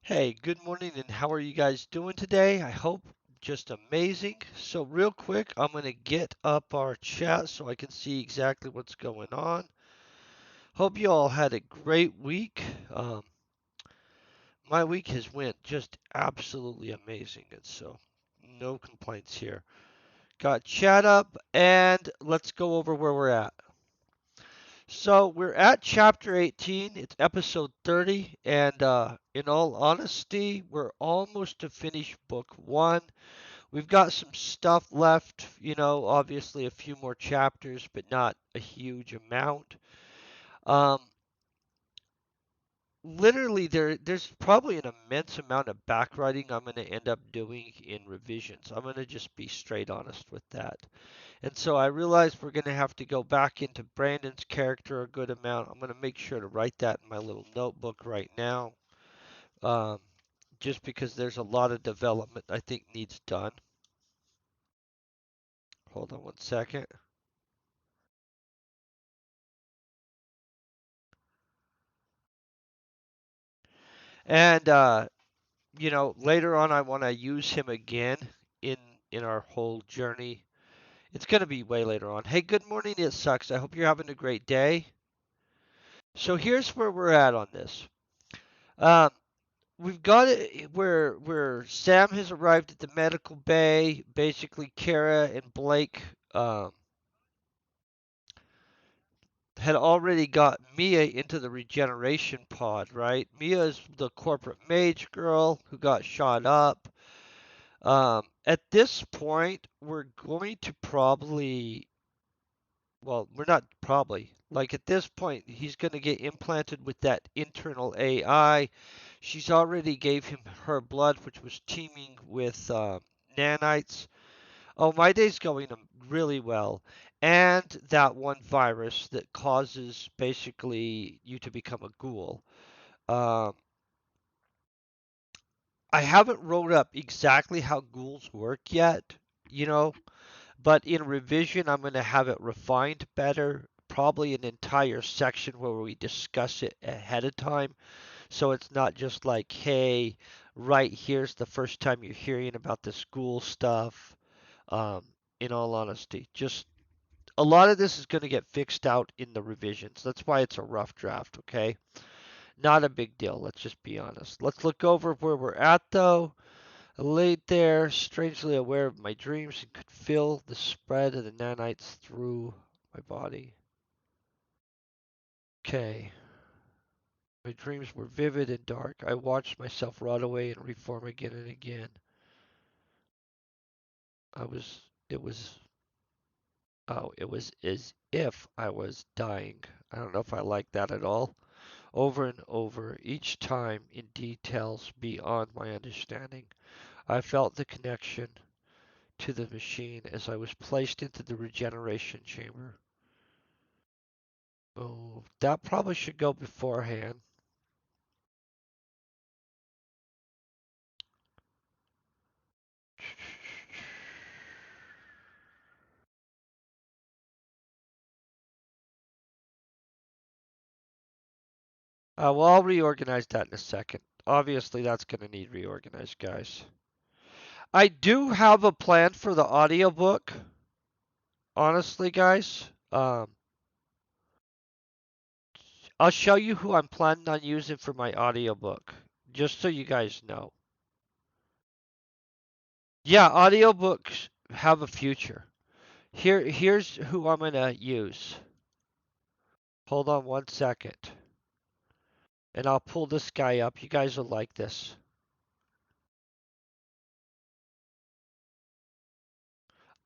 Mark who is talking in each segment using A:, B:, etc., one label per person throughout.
A: Hey, good morning, and how are you guys doing today? I hope just amazing. So, real quick, I'm going to get up our chat so I can see exactly what's going on. Hope you all had a great week. My week has went just absolutely amazing, and so no complaints here. Got chat up, and let's go over where we're at. So, we're at chapter 18. It's episode 30, and in all honesty, we're almost to finish book one. We've got some stuff left, obviously a few more chapters, but not a huge amount. Um, Literally, there's probably an immense amount of backwriting I'm going to end up doing in revisions. I'm going to just be straight honest with that. And so I realize we're going to have to go back into Brandon's character a good amount. I'm going to make sure to write that in my little notebook right now, um, just because there's a lot of development I think needs done. Hold on one second. And later on I want to use him again in in our whole journey. It's going to be way later on. Hey, good morning. It sucks. I hope you're having a great day. So here's where we're at on this. Um, we've got it where Sam has arrived at the medical bay. Basically, Kara and Blake had already got Mia into the regeneration pod, right? Mia is the corporate mage girl who got shot up. At this point, we're going to probably, well, we're not probably, like at this point, he's going to get implanted with that internal AI. She's already gave him her blood, which was teeming with nanites. Oh, my day's going really well. And that one virus that causes basically you to become a ghoul. Um, I haven't wrote up exactly how ghouls work yet, you know, but in revision, I'm going to have it refined better. Probably an entire section where we discuss it ahead of time. So it's not just like, hey, right here's the first time you're hearing about the school stuff. Um, in all honesty, just a lot of this is going to get fixed out in the revisions. That's why it's a rough draft, okay? Not a big deal. Let's just be honest. Let's look over where we're at, though. I laid there, strangely aware of my dreams, and could feel the spread of the nanites through my body. Okay. My dreams were vivid and dark. I watched myself rot away and reform again and again. It was, it was as if I was dying. I don't know if I like that at all. Over and over, each time in details beyond my understanding. I felt the connection to the machine as I was placed into the regeneration chamber. Oh, that probably should go beforehand. Well, I'll reorganize that in a second. Obviously, that's going to need reorganized, guys. I do have a plan for the audiobook, honestly, guys. I'll show you who I'm planning on using for my audiobook, just so you guys know. Yeah, audiobooks have a future. Here's who I'm gonna use. Hold on one second. And I'll pull this guy up. You guys will like this.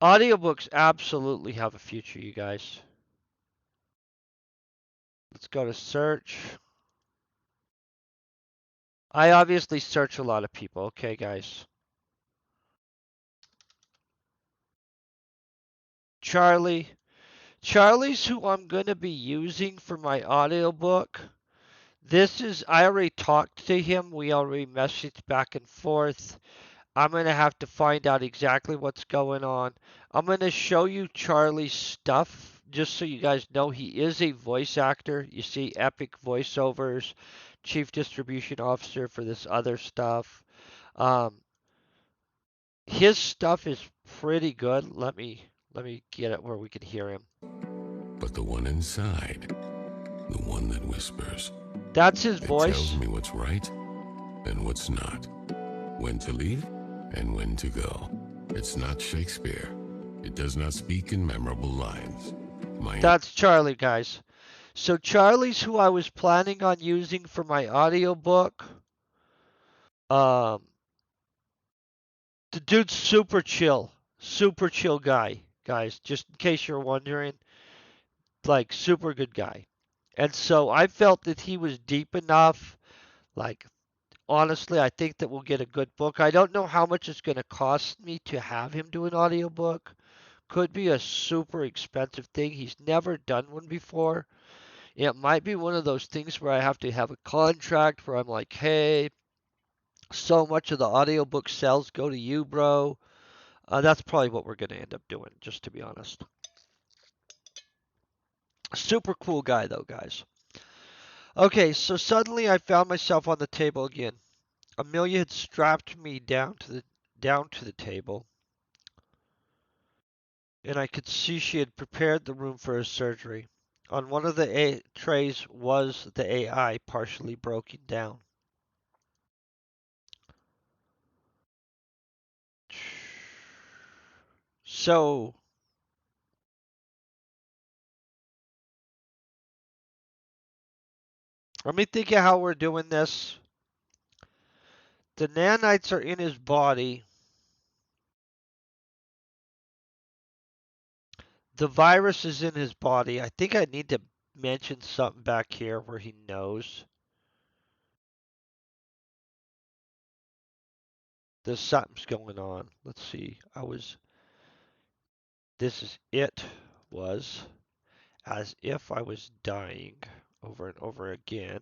A: Audiobooks absolutely have a future, you guys. Let's go to search. I obviously search a lot of people. Okay, guys. Charlie. Charlie's who I'm going to be using for my audiobook. I already talked to him. We already messaged back and forth. I'm going to have to find out exactly what's going on. I'm going to show you Charlie's stuff just so you guys know he is a voice actor. You see epic voiceovers, chief distribution officer for this other stuff. Um, his stuff is pretty good. Let me get it where we can hear him.
B: But the one inside, the one that whispers,
A: That's his
B: it tells
A: voice.
B: me what's right and what's not, when to leave and when to go. It's not Shakespeare. It does not speak in memorable lines. My
A: That's Charlie, guys. So Charlie's who I was planning on using for my audiobook. Um, the dude's super chill guy, guys. Just in case you're wondering, like super good guy. And so I felt that he was deep enough. Like honestly, I think that we'll get a good book. I don't know how much it's going to cost me to have him do an audiobook. Could be a super expensive thing. He's never done one before. It might be one of those things where I have to have a contract where I'm like, hey, so much of the audiobook sales go to you, bro. That's probably what we're going to end up doing, just to be honest. Super cool guy, though, guys. Okay, so suddenly I found myself on the table again. Amelia had strapped me down to the table, and I could see she had prepared the room for his surgery. On one of the trays was the AI partially broken down. So, let me think of how we're doing this. The nanites are in his body. The virus is in his body. I think I need to mention something back here where he knows. There's something's going on. Let's see. This is it was as if I was dying over and over again.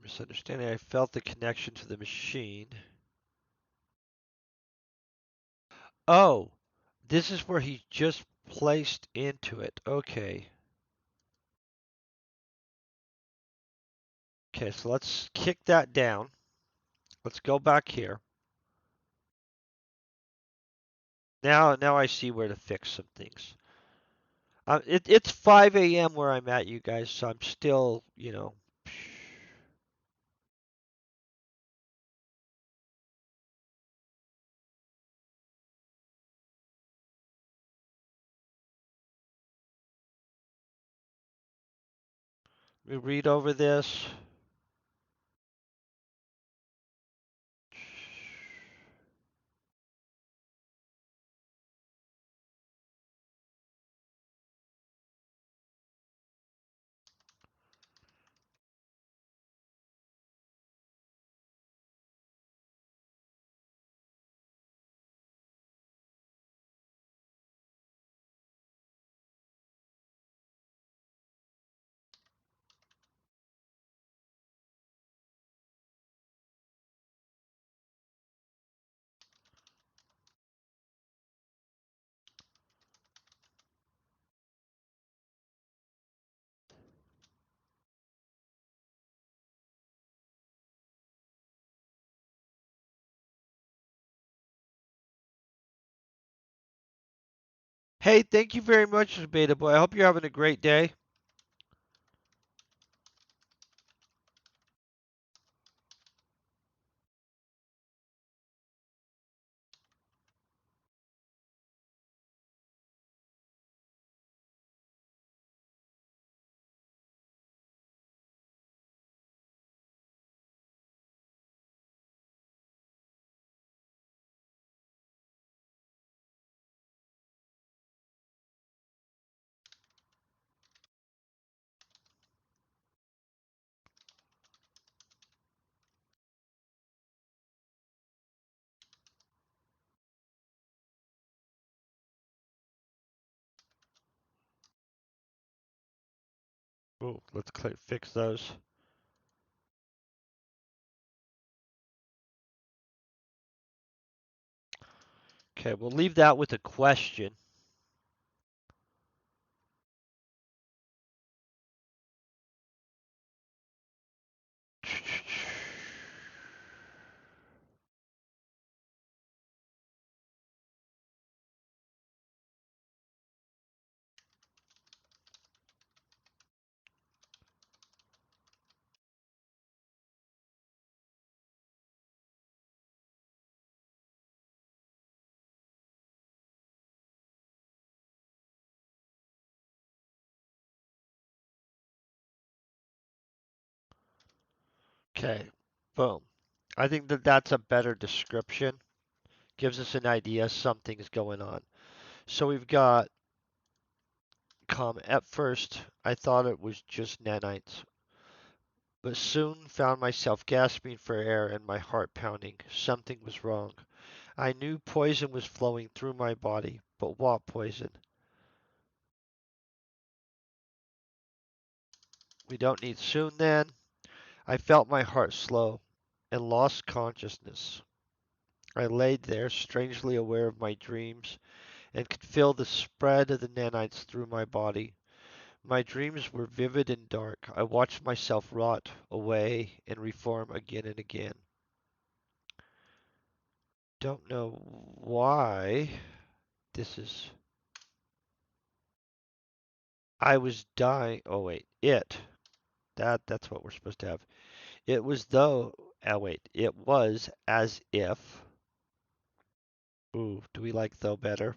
A: Misunderstanding. I felt the connection to the machine. Oh, this is where he just placed into it. Okay. Okay, so let's kick that down. Let's go back here. Now I see where to fix some things. It's 5 a.m. where I'm at, you guys, so I'm still, we read over this. Hey, thank you very much, Beta Boy. I hope you're having a great day. Oh, let's fix those. Okay, we'll leave that with a question. Okay, boom. I think that that's a better description. Gives us an idea something's going on. So we've got at first I thought it was just nanites, but soon found myself gasping for air and my heart pounding. Something was wrong. I knew poison was flowing through my body, but what poison? We don't need soon then. I felt my heart slow and lost consciousness. I laid there, strangely aware of my dreams, and could feel the spread of the nanites through my body. My dreams were vivid and dark. I watched myself rot away and reform again and again. Don't know why this is. I was dying. Oh wait, that's what we're supposed to have. It was though. Oh wait, it was as if. Ooh, do we like though better?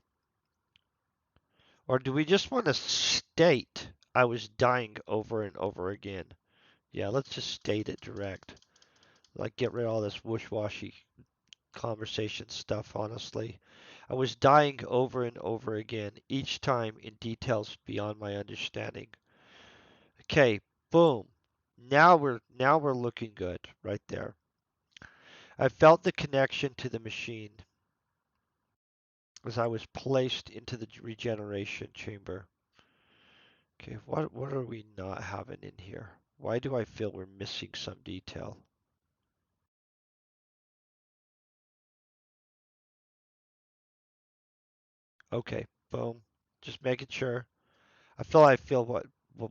A: Or do we just want to state I was dying over and over again? Yeah, let's just state it direct. Like get rid of all this wish-washy conversation stuff, honestly. I was dying over and over again, each time in details beyond my understanding. Okay, boom. Now we're looking good right there. I felt the connection to the machine as I was placed into the regeneration chamber. Okay, what are we not having in here? Why do I feel we're missing some detail? Okay, boom. Just making sure. I feel what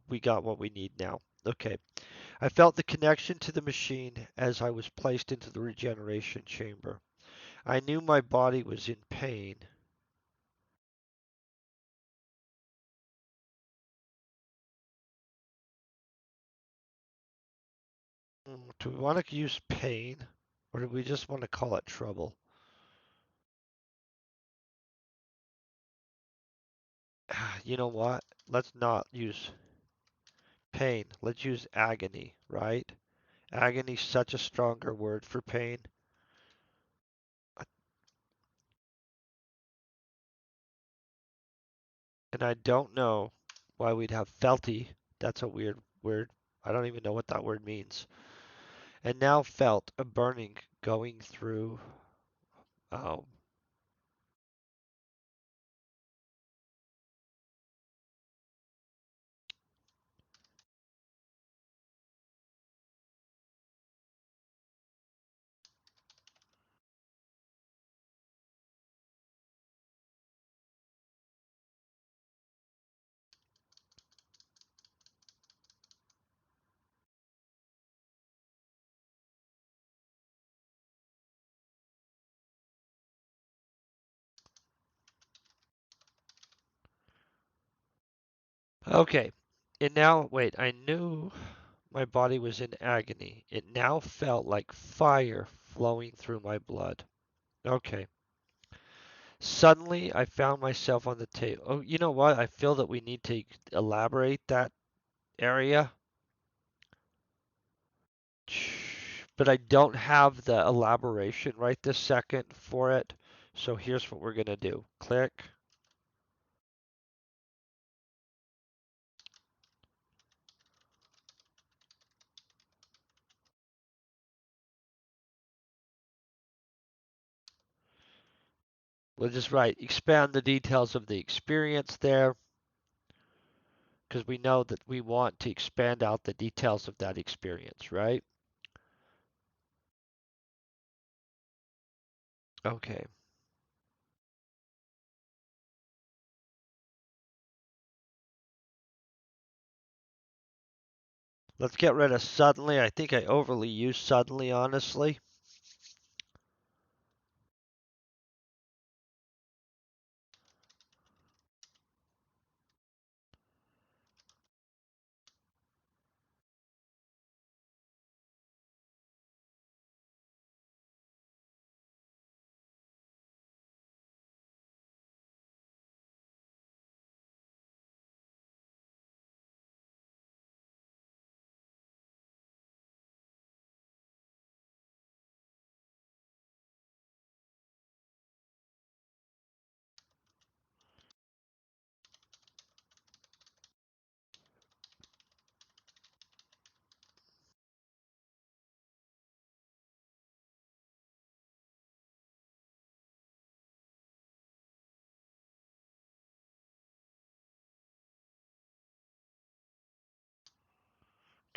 A: we got what we need now. Okay. I felt the connection to the machine as I was placed into the regeneration chamber. I knew my body was in pain. Do we want to use pain or do we just want to call it trouble? You know what? Let's not use pain. Let's use agony, right? Agony's such a stronger word for pain. And I don't know why we'd have felty. That's a weird word. I don't even know what that word means. And now felt a burning going through. Oh, okay. And now, wait, I knew my body was in agony. It now felt like fire flowing through my blood. Okay. Suddenly, I found myself on the table. Oh, you know what? I feel that we need to elaborate that area. But I don't have the elaboration right this second for it. So here's what we're going to do. Click. We'll just write expand the details of the experience there because we know that we want to expand out the details of that experience, right? Okay. Let's get rid of suddenly. I think I overly use suddenly, honestly.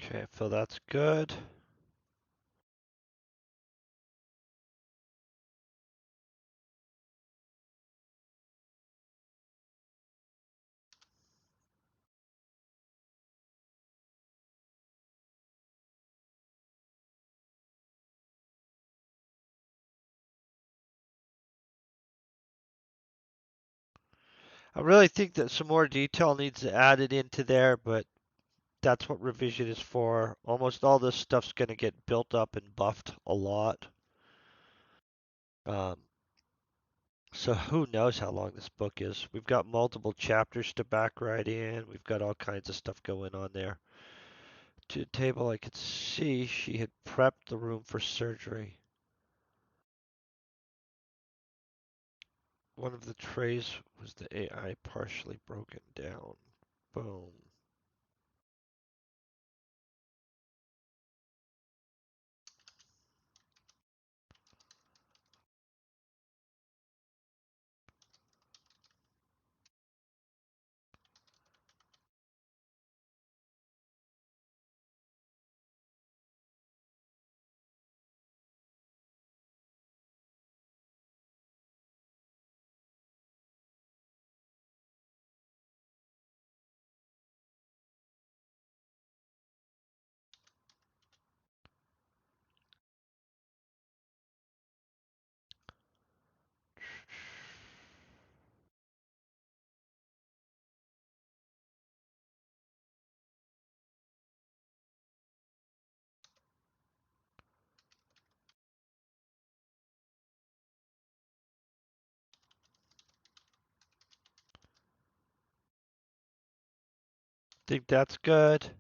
A: Okay, I feel that's good. I really think that some more detail needs to added into there, but that's what revision is for. Almost all this stuff's going to get built up and buffed a lot. Um, so who knows how long this book is? We've got multiple chapters to back right in. We've got all kinds of stuff going on there. To the table, I could see she had prepped the room for surgery. One of the trays was the AI partially broken down. Boom. Think that's good.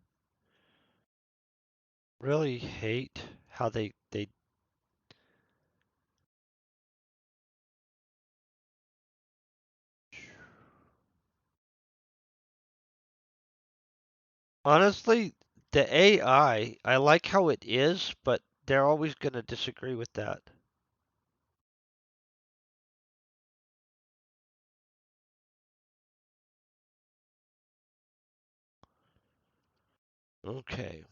A: Really hate how they honestly, the I like how it is, but they're always going to disagree with that. Okay.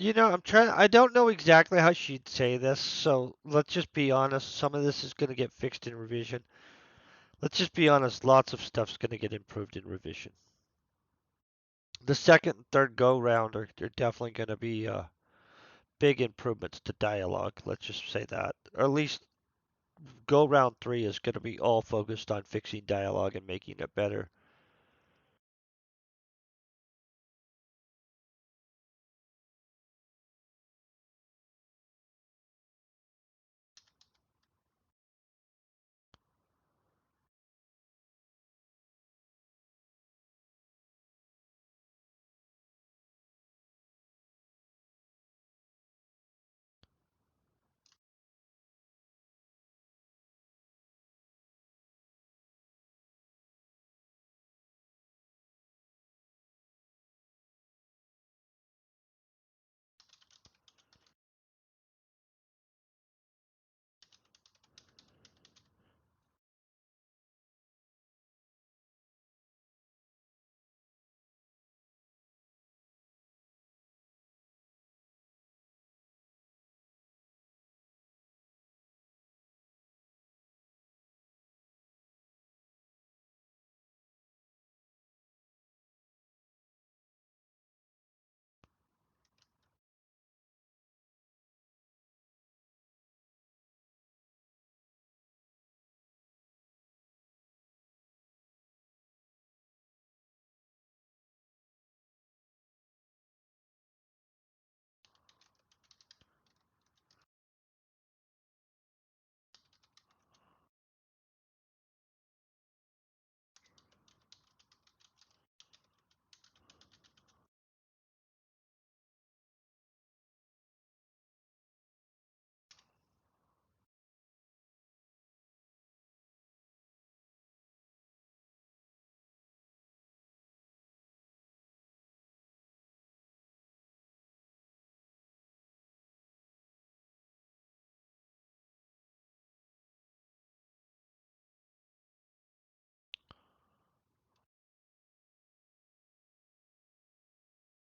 A: I don't know exactly how she'd say this, so let's just be honest. Some of this is going to get fixed in revision. Let's just be honest. Lots of stuff's going to get improved in revision. The second and third go round are definitely going to be big improvements to dialogue. Let's just say that. Or at least go round three is going to be all focused on fixing dialogue and making it better.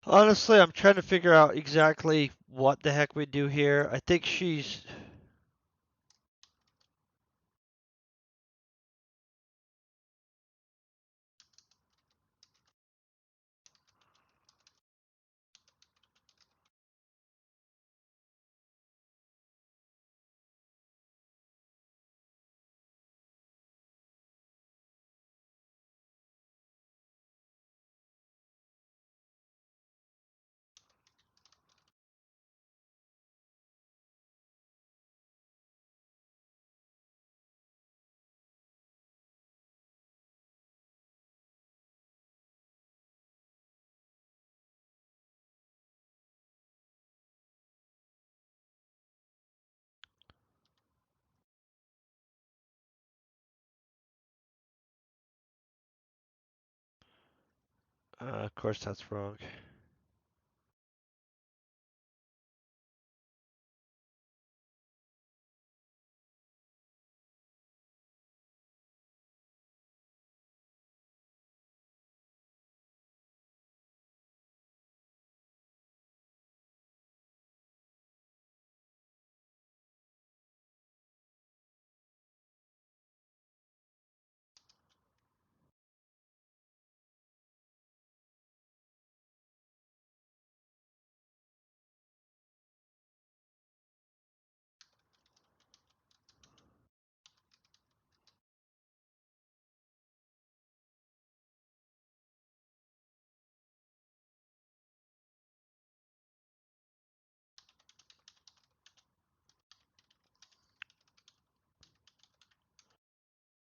A: Honestly, I'm trying to figure out exactly what the heck we do here. I think she's. Of course, that's wrong.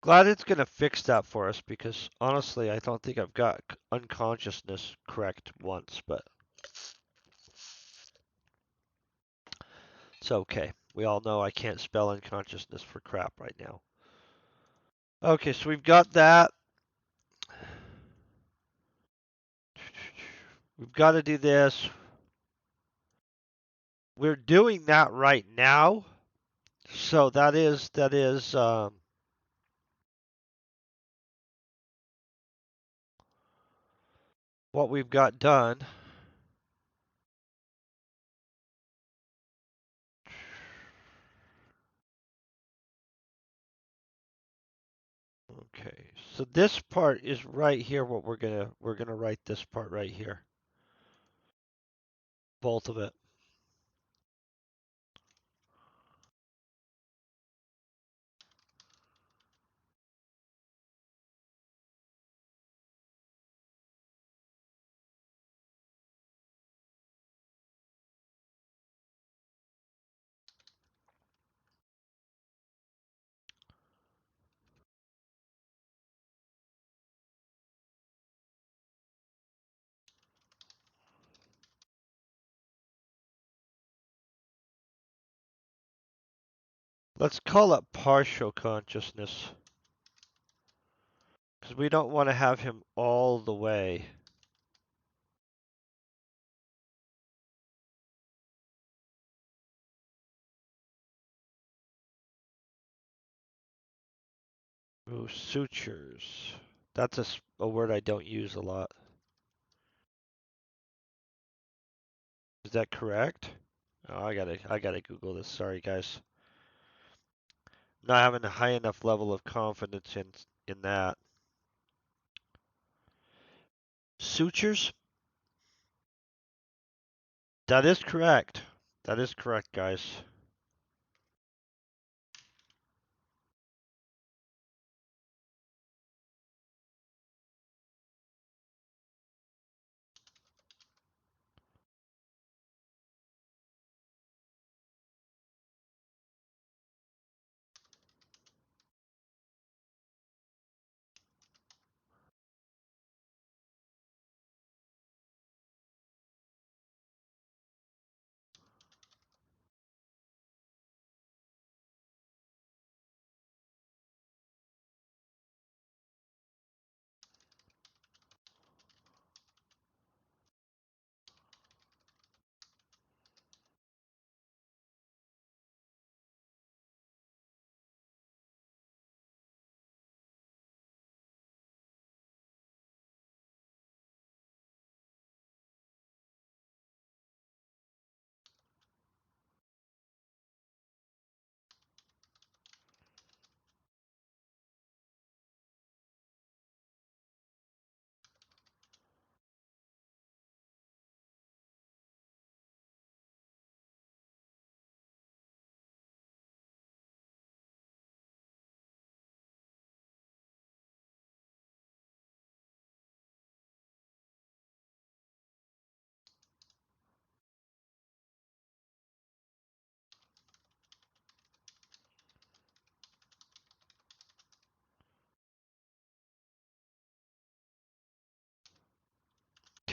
A: Glad it's gonna fix that for us because honestly, I don't think I've got unconsciousness correct once, but it's okay. We all know I can't spell unconsciousness for crap right now. Okay, so we've got that. We've got to do this. We're doing that right now. So that is what we've got done. Okay, so this part is right here. What we're gonna write this part right here, both of it. Let's call it partial consciousness because we don't want to have him all the way. Ooh, sutures. That's a word I don't use a lot. Is that correct? Oh, I gotta Google this. Sorry, guys. Not having a high enough level of confidence in that. Sutures? That is correct. That is correct, guys.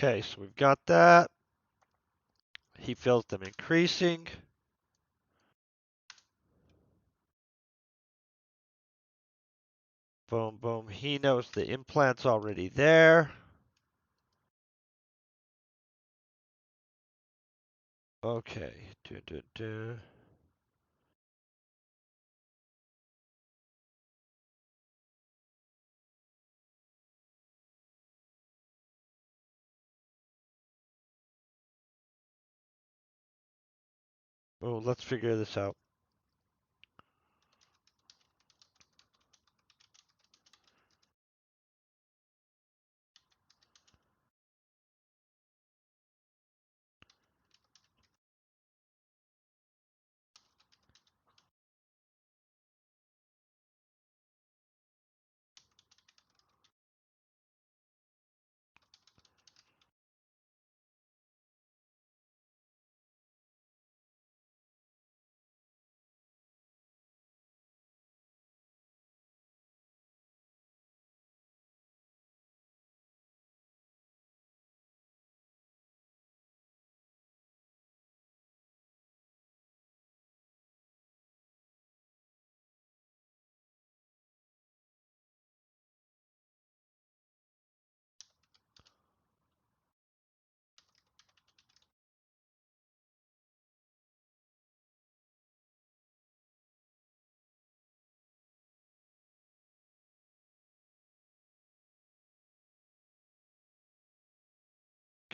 A: Okay, so we've got that. He feels them increasing. Boom, boom. He knows the implant's already there. Okay. Duh, duh, duh. Oh, let's figure this out.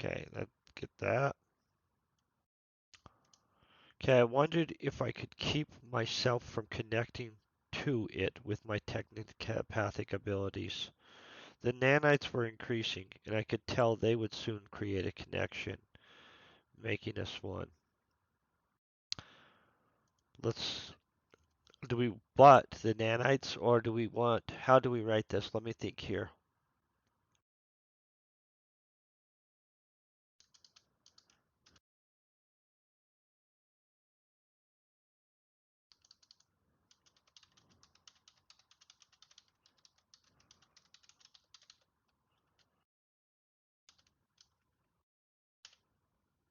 A: Okay, let's get that. Okay, I wondered if I could keep myself from connecting to it with my telepathic abilities. The nanites were increasing, and I could tell they would soon create a connection, making us one. Let's do we want the nanites or do we want how do we write this? Let me think here.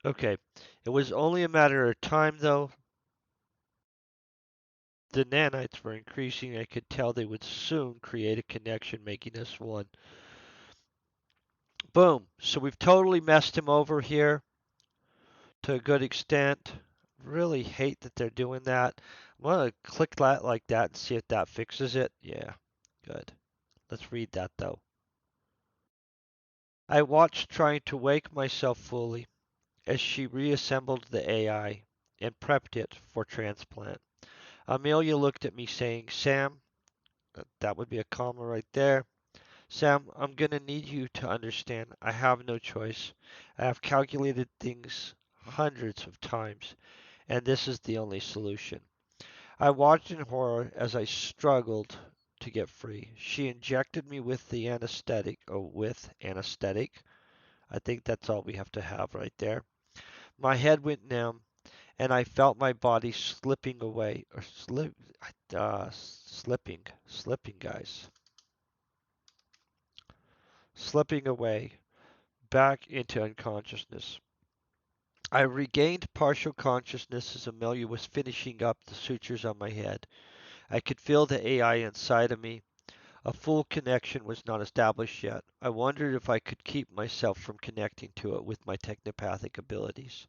A: Okay. It was only a matter of time though. The nanites were increasing. I could tell they would soon create a connection, making us one. Boom. So we've totally messed him over here to a good extent. Really hate that they're doing that. I'm going to click that like that and see if that fixes it. Yeah, good. Let's read that though. I watched trying to wake myself fully as she reassembled the AI and prepped it for transplant. Amelia looked at me saying, Sam, that would be a comma right there. Sam, I'm going to need you to understand I have no choice. I have calculated things hundreds of times, and this is the only solution. I watched in horror as I struggled to get free. She injected me with the anesthetic, I think that's all we have to have right there. My head went numb, and I felt my body slipping away, or slipping, guys, slipping away back into unconsciousness. I regained partial consciousness as Amelia was finishing up the sutures on my head. I could feel the AI inside of me. A full connection was not established yet. I wondered if I could keep myself from connecting to it with my technopathic abilities.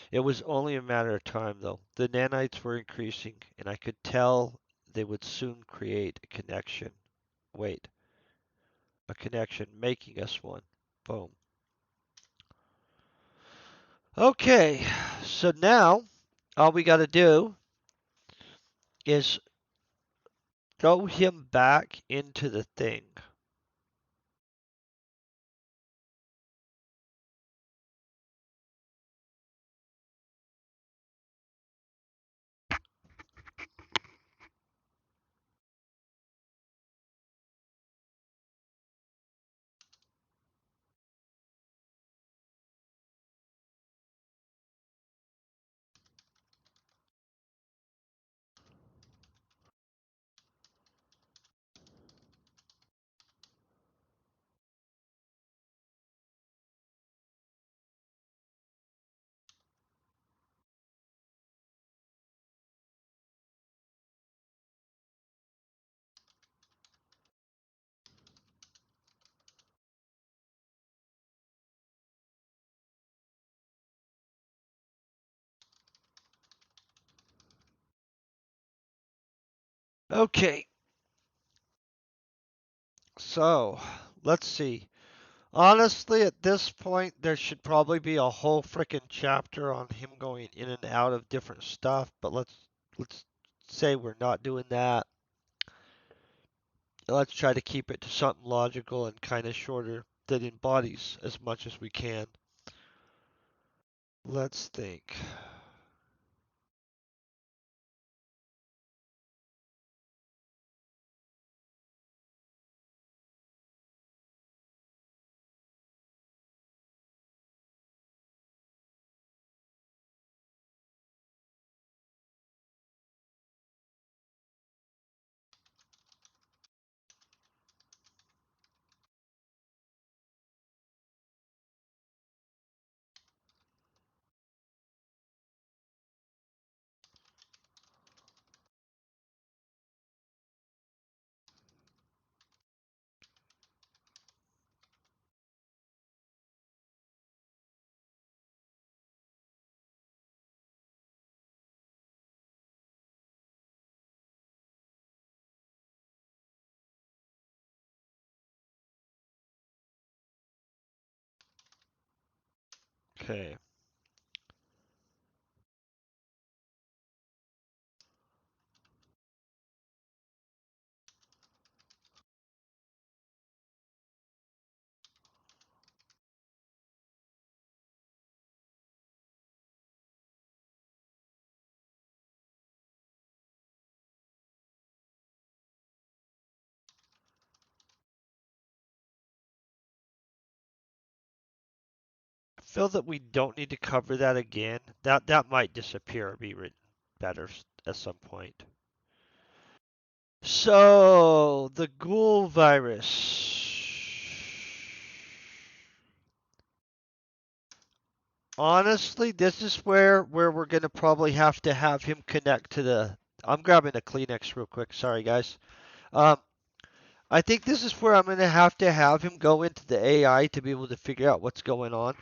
A: It was only a matter of time, though. The nanites were increasing, and I could tell they would soon create a connection. Wait, a connection, making us one. Boom. Okay, so now all we got to do is throw him back into the thing. Okay, so let's see. Honestly, at this point, there should probably be a whole frickin' chapter on him going in and out of different stuff, but let's say we're not doing that. Let's try to keep it to something logical and kind of shorter that embodies as much as we can. Let's think. Okay. I feel that we don't need to cover that again. That might disappear or be written better at some point. So, the ghoul virus. Honestly, this is where we're gonna probably have him connect to the. I'm grabbing a Kleenex real quick. Sorry, guys. Um, I think this is where I'm gonna have him go into the AI to be able to figure out what's going on.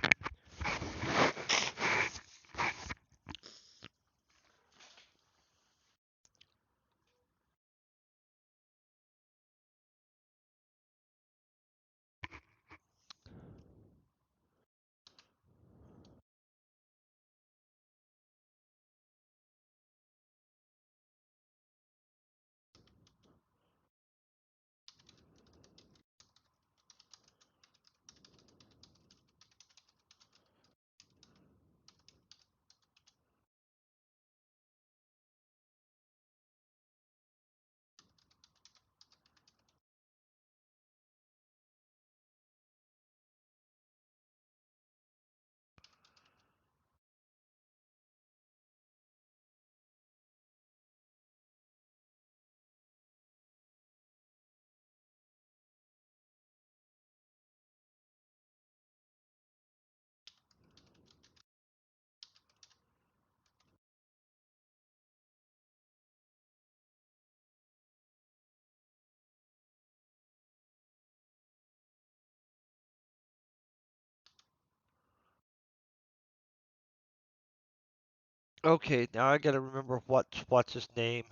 A: Okay, now I gotta remember what's his name.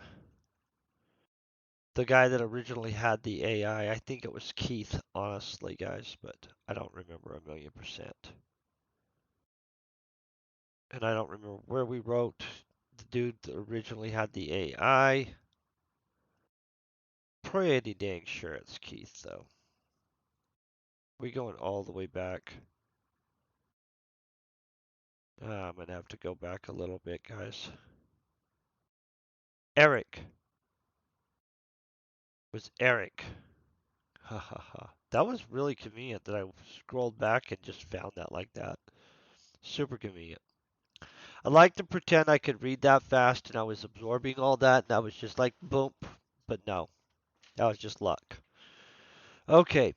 A: The guy that originally had the AI. I think it was Keith, honestly, guys, but I don't remember 1,000,000%. And I don't remember where we wrote the dude that originally had the AI. Pretty dang sure it's Keith, though. We going all the way back. I'm gonna have to go back a little bit, guys. Eric was Eric. Ha ha ha. That was really convenient that I scrolled back and just found that like that. Super convenient. I like to pretend I could read that fast and I was absorbing all that and I was just like boom, but no, that was just luck. Okay,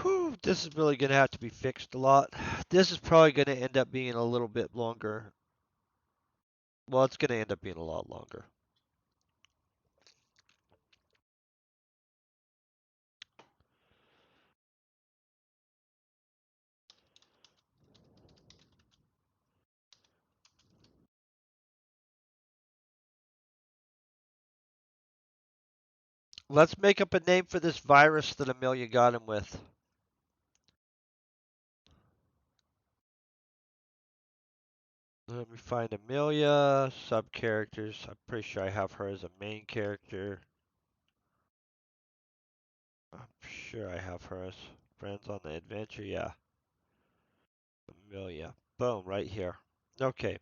A: Whew, this is really going to have to be fixed a lot. This is probably going to end up being a little bit longer. Well, it's going to end up being a lot longer. Let's make up a name for this virus that Amelia got him with. Let me find Amelia, sub characters. I'm pretty sure I have her as a main character. I'm sure I have her as friends on the adventure. Yeah, Amelia. Boom, right here. Okay.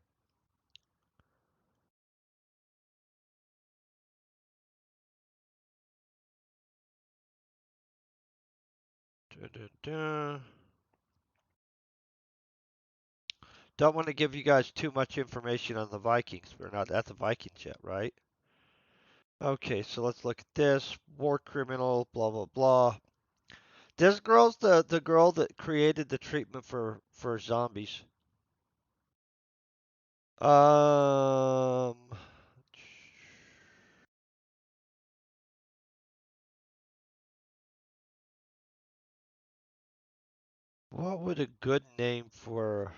A: Dun, dun, dun. Don't want to give you guys too much information on the Vikings. We're not at the Vikings yet, right? Okay, so let's look at this. War criminal, blah blah blah. This girl's the girl that created the treatment for zombies. Um, what would a good name for?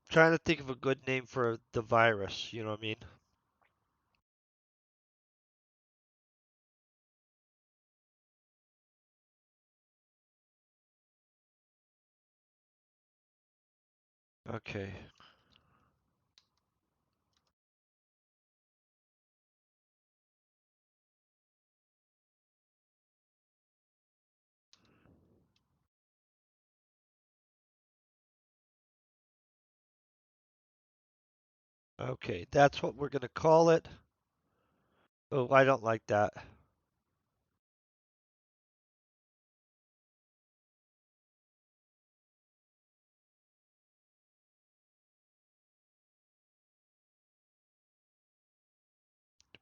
A: Trying to think of a good name for the virus. You know what I mean? Okay. Okay, that's what we're gonna call it. Oh, I don't like that.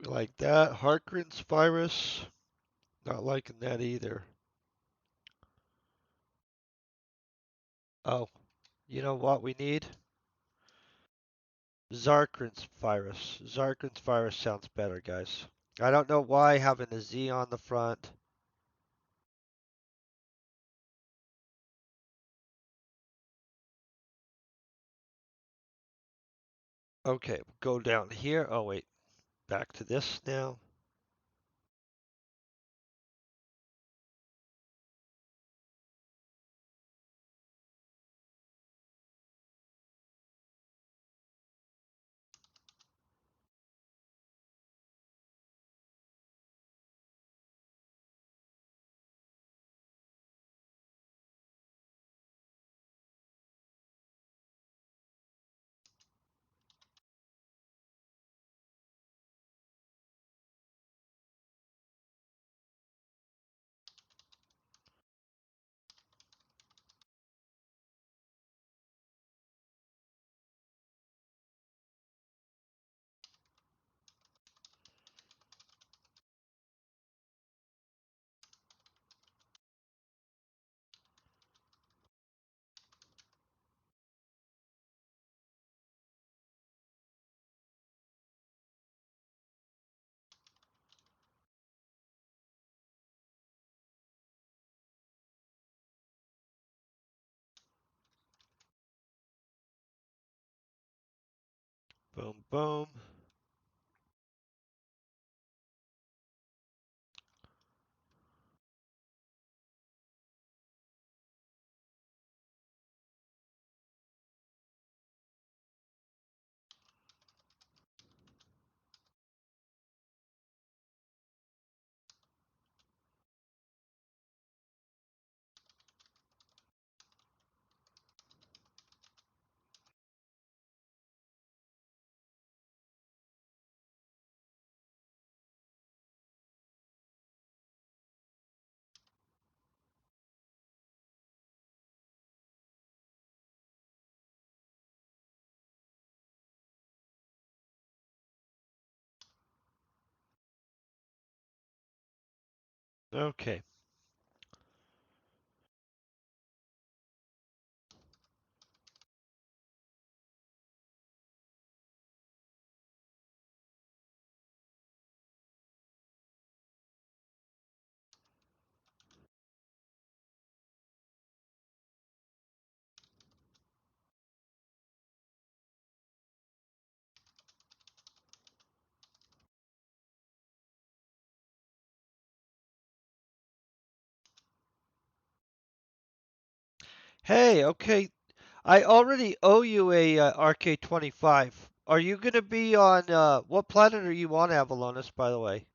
A: Like that. Harkran's virus. Not liking that either. Oh, you know what we need? Zarkran's virus. Zarkran's virus sounds better, guys. I don't know why having a Z on the front. Okay, go down here. Oh, wait. Back to this now. Boom, boom. Okay. Hey, okay. I already owe you a RK-25. Are you gonna be on what planet are you on, Avalonus, by the way?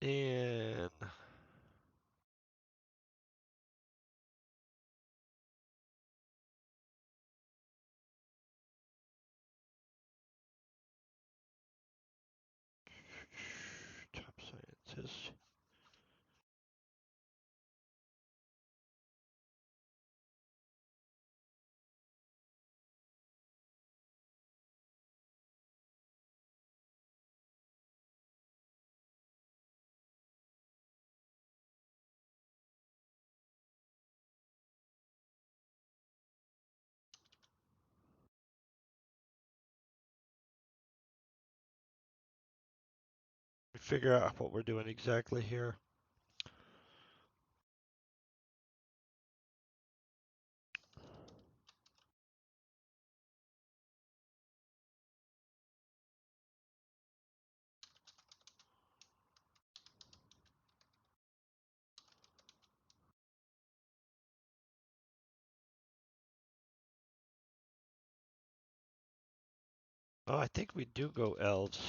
A: And top scientist. Figure out what we're doing exactly here. Oh, I think we do go elves.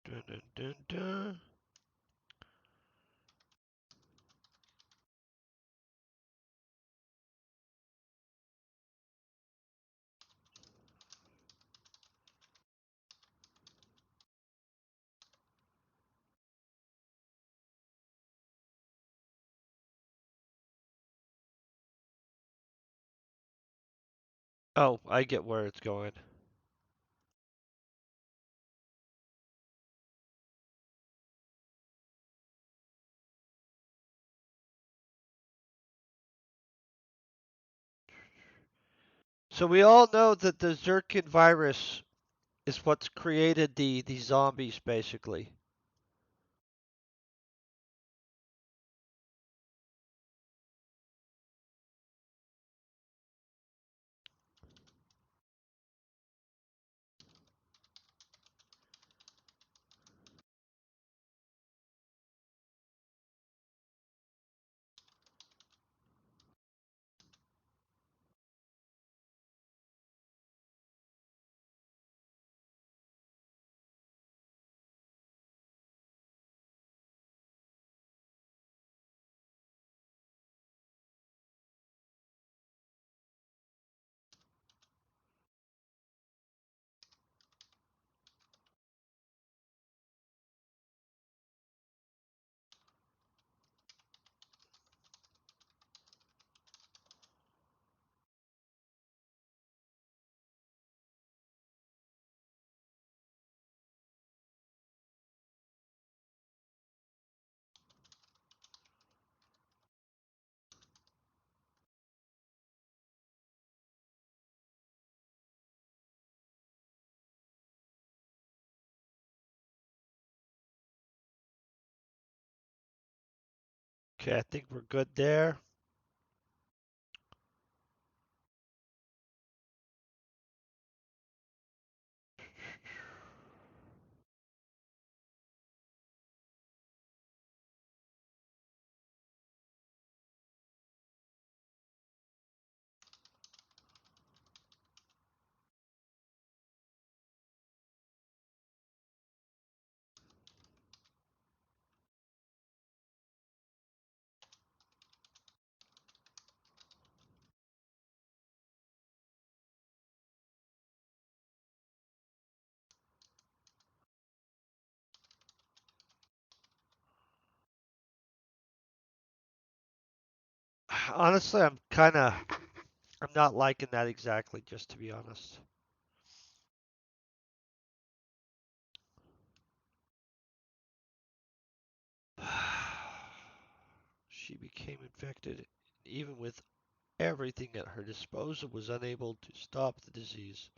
A: Dun, dun, dun, dun. Oh, I get where it's going. So we all know that the Zircon virus is what's created the zombies, basically. Okay, I think we're good there. Honestly, I'm not liking that exactly, just to be honest. She became infected, even with everything at her disposal, was unable to stop the disease.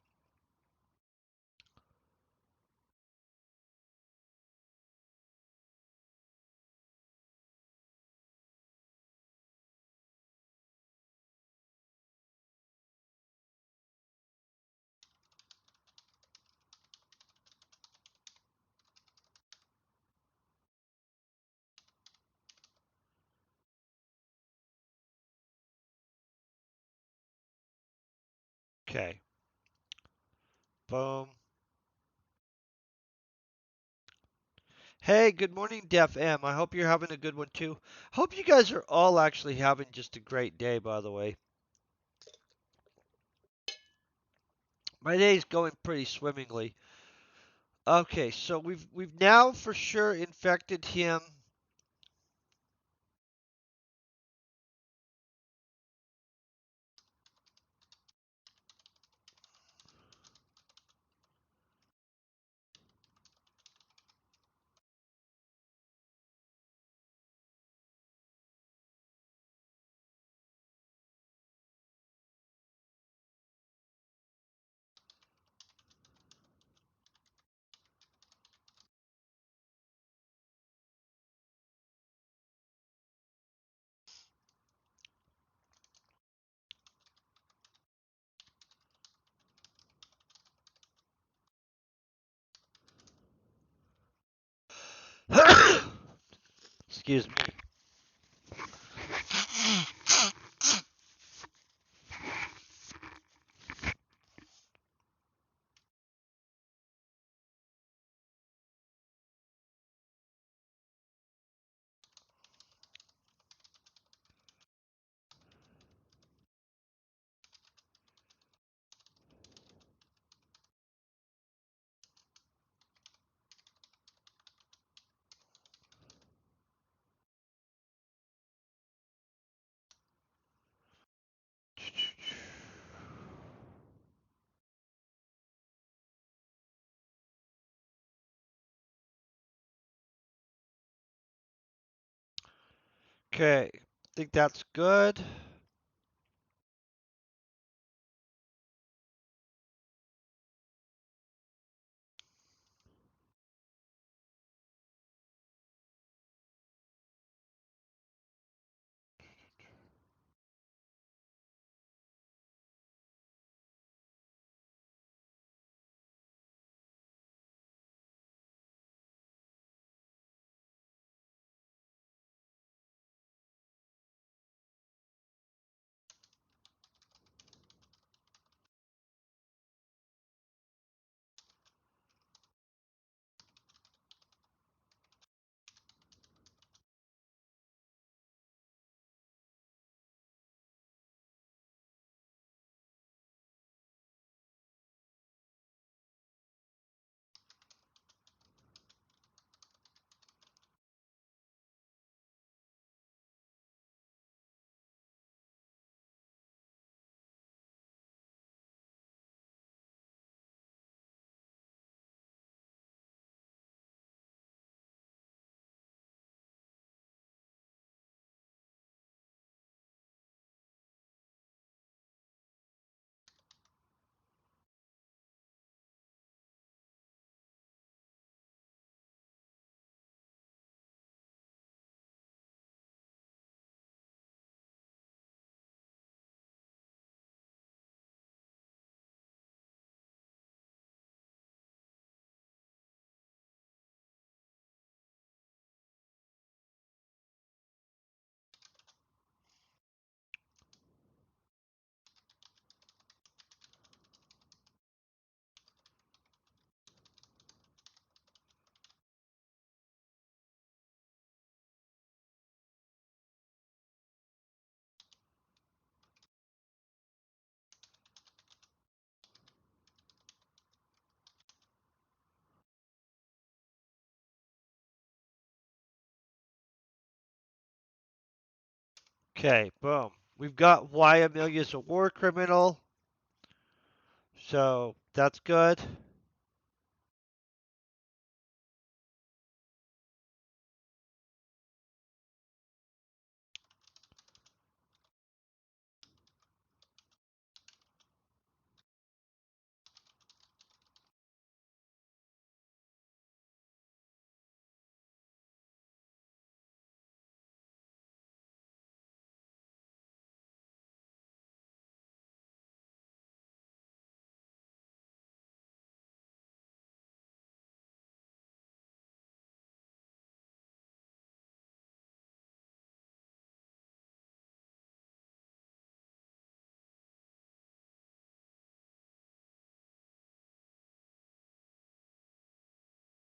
A: Okay, boom. Hey, good morning, Def M. I hope you're having a good one too. Hope you guys are all actually having just a great day, by the way. My day's going pretty swimmingly. Okay, so we've now for sure infected him. Excuse me. Okay, think that's good. Okay, boom. We've got why Amelia's a war criminal, so that's good.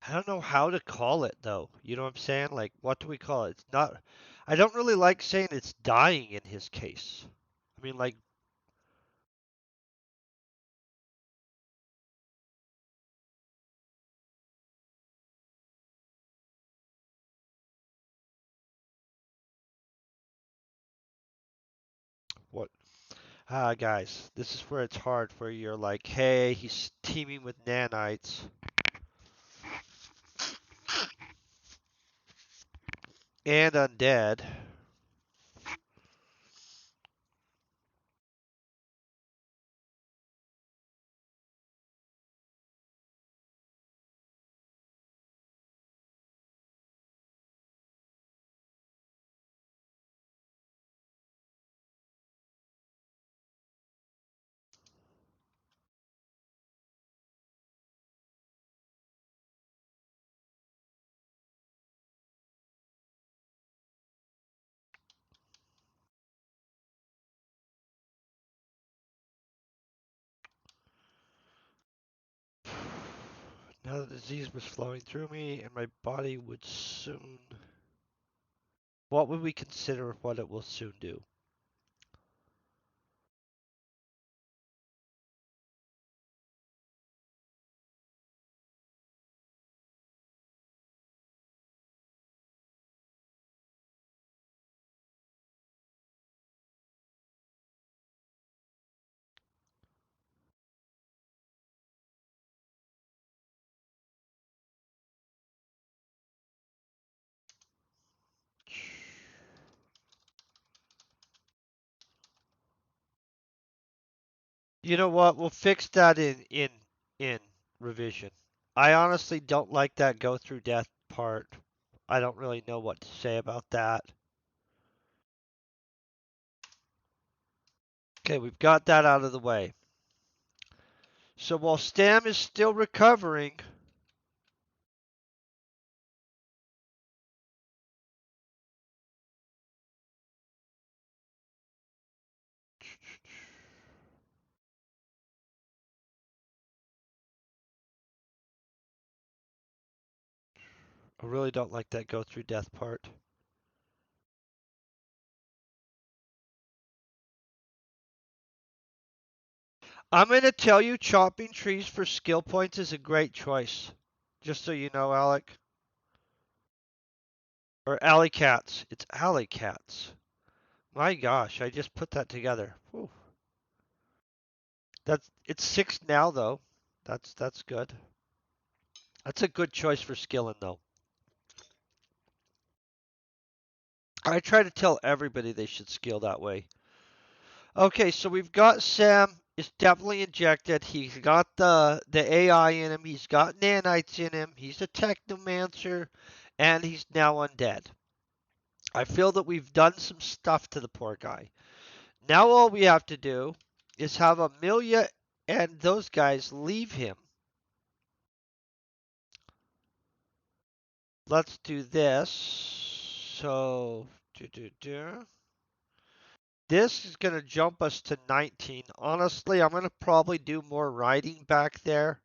A: I don't know how to call it though. You know what I'm saying? Like, what do we call it? It's not. I don't really like saying it's dying in his case. I mean, like, what? Ah, guys, this is where it's hard. Where you're like, hey, he's teaming with nanites and undead. Now the disease was flowing through me, and my body would soon. What would we consider what it will soon do? You know what? We'll fix that in revision. I honestly don't like that go through death part. I don't really know what to say about that. Okay, we've got that out of the way. So while Stam is still recovering, I really don't like that go through death part. I'm going to tell you chopping trees for skill points is a great choice. Just so you know, Alec. Or alley cats. It's alley cats. My gosh, I just put that together. Whew. It's 6 now though. That's good. That's a good choice for skilling though. I try to tell everybody they should skill that way. Okay, so we've got Sam is definitely injected. He's got the AI in him. He's got nanites in him. He's a technomancer, and he's now undead. I feel that we've done some stuff to the poor guy. Now all we have to do is have Amelia and those guys leave him. Let's do this. So, this is going to jump us to 19. Honestly, I'm going to probably do more writing back there.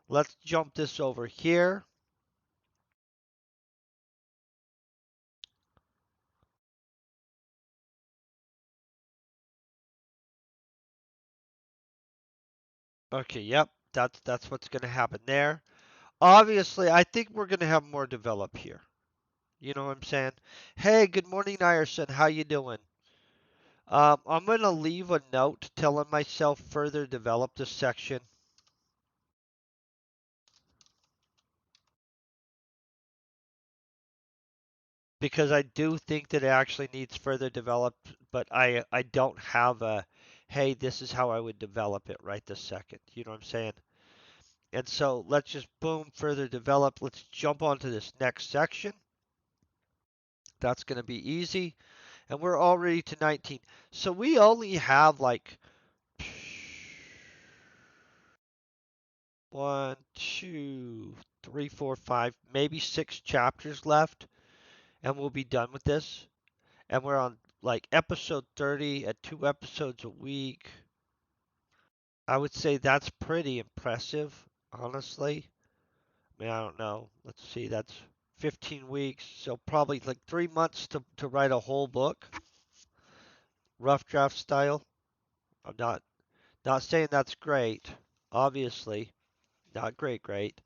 A: Let's jump this over here. Okay, yep, that's what's going to happen there. Obviously, I think we're going to have more develop here. You know what I'm saying? Hey, good morning, Ireson. How you doing? I'm going to leave a note telling myself further develop this section because I do think that it actually needs further developed, but I don't have a, hey, this is how I would develop it right this second. You know what I'm saying? And so let's just boom, further develop. Let's jump onto this next section. That's going to be easy. And we're already to 19. So we only have like one, two, three, four, five, maybe six chapters left, and we'll be done with this. And we're on like episode 30 at 2 episodes a week. I would say that's pretty impressive, honestly. I mean, I don't know. Let's see, that's 15 weeks, so probably like 3 months to write a whole book, rough draft style. I'm not saying that's great, obviously. Not great.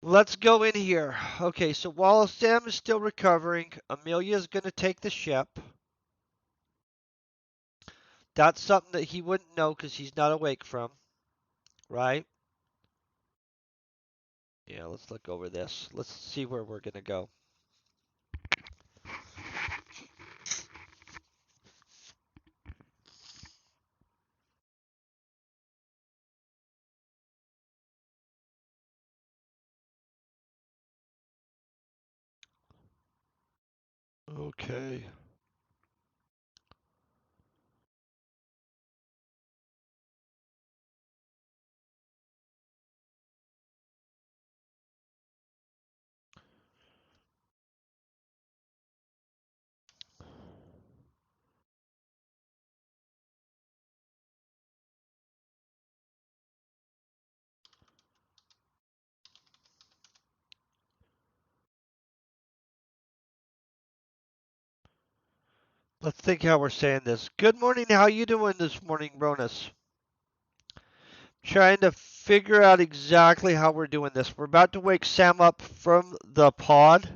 A: Let's go in here. Okay, so while Sam is still recovering, Amelia's going to take the ship. That's something that he wouldn't know because he's not awake from, right? Yeah, let's look over this. Let's see where we're going to go. Okay. Let's think how we're saying this. Good morning. How you doing this morning, Ronus? Trying to figure out exactly how we're doing this. We're about to wake Sam up from the pod.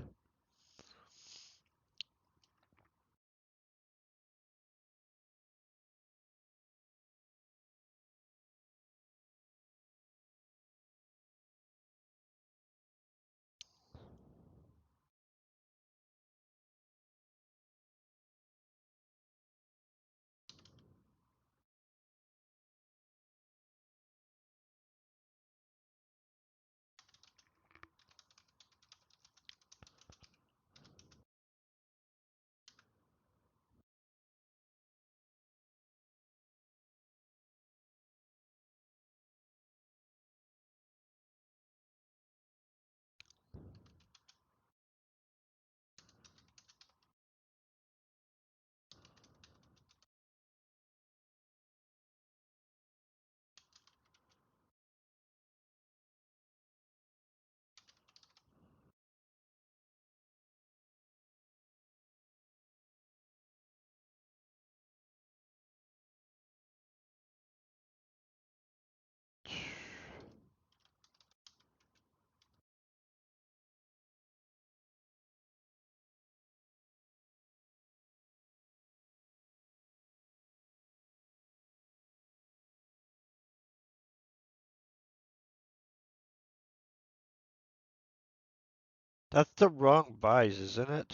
A: That's the wrong buys, isn't it?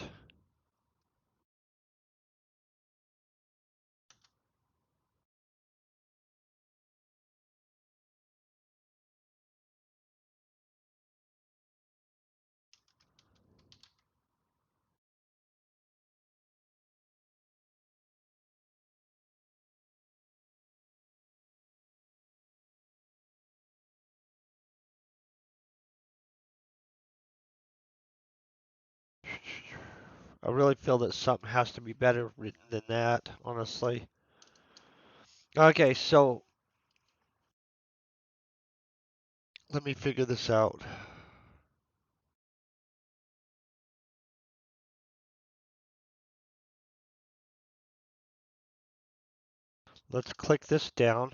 A: I really feel that something has to be better written than that, honestly. Okay, so let me figure this out. Let's click this down.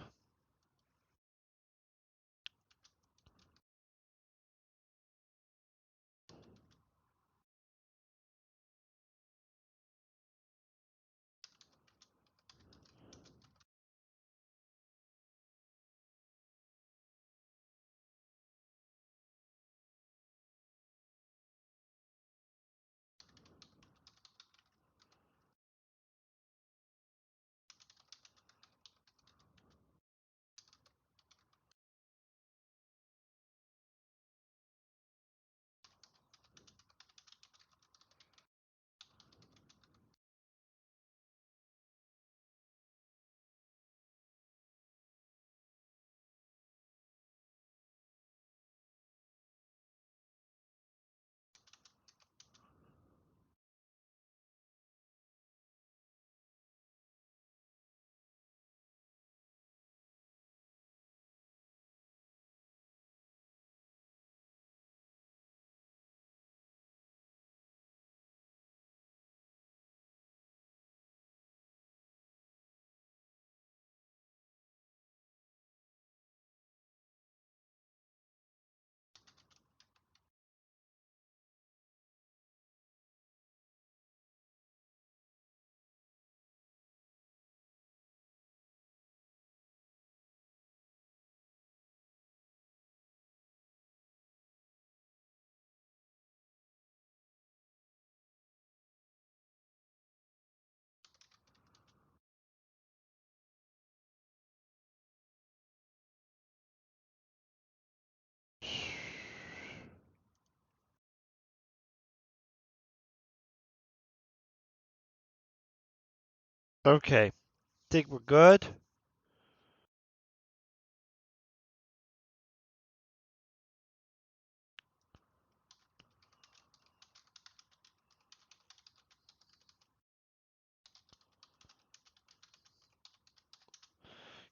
A: Okay, think we're good?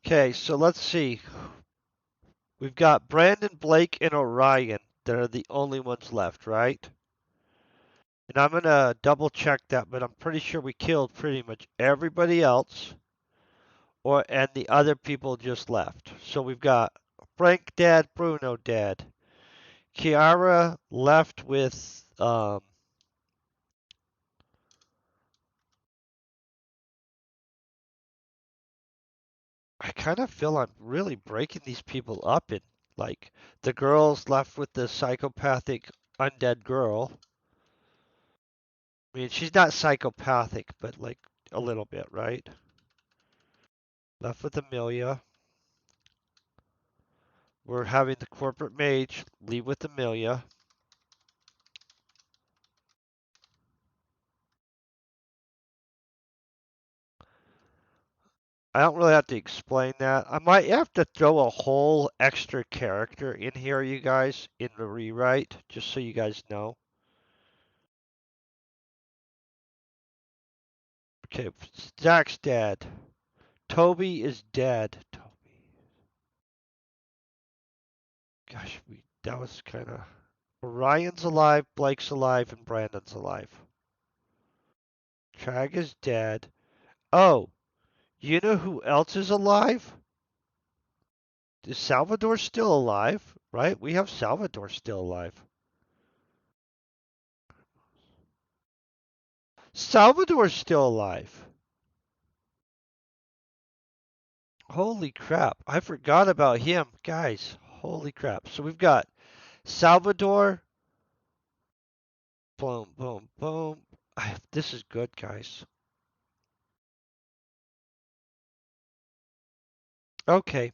A: Okay, so let's see. We've got Brandon, Blake, and Orion that are the only ones left, right? And I'm gonna double check that, but I'm pretty sure we killed pretty much everybody else, and the other people just left. So we've got Frank dead, Bruno dead. Kiara left with I kind of feel I'm really breaking these people up in like the girl's left with the psychopathic undead girl. I mean, she's not psychopathic, but like a little bit, right? Left with Amelia. We're having the corporate mage leave with Amelia. I don't really have to explain that. I might have to throw a whole extra character in here, you guys, in the rewrite, just so you guys know. Okay, Zach's dead. Toby is dead. Toby. Gosh, that was kind of. Orion's alive, Blake's alive, and Brandon's alive. Trag is dead. Oh, you know who else is alive? Is Salvador still alive? Right? We have Salvador still alive. Salvador's still alive. Holy crap. I forgot about him. Guys, holy crap. So we've got Salvador. Boom, boom, boom. This is good, guys. Okay.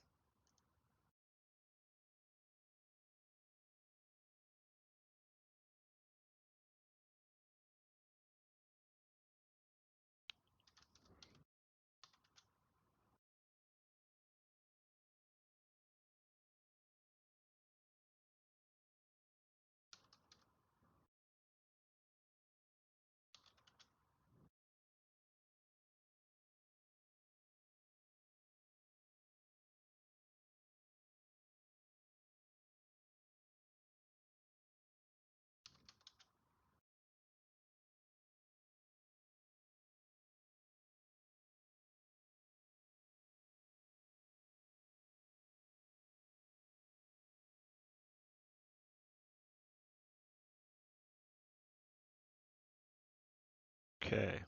A: Okay.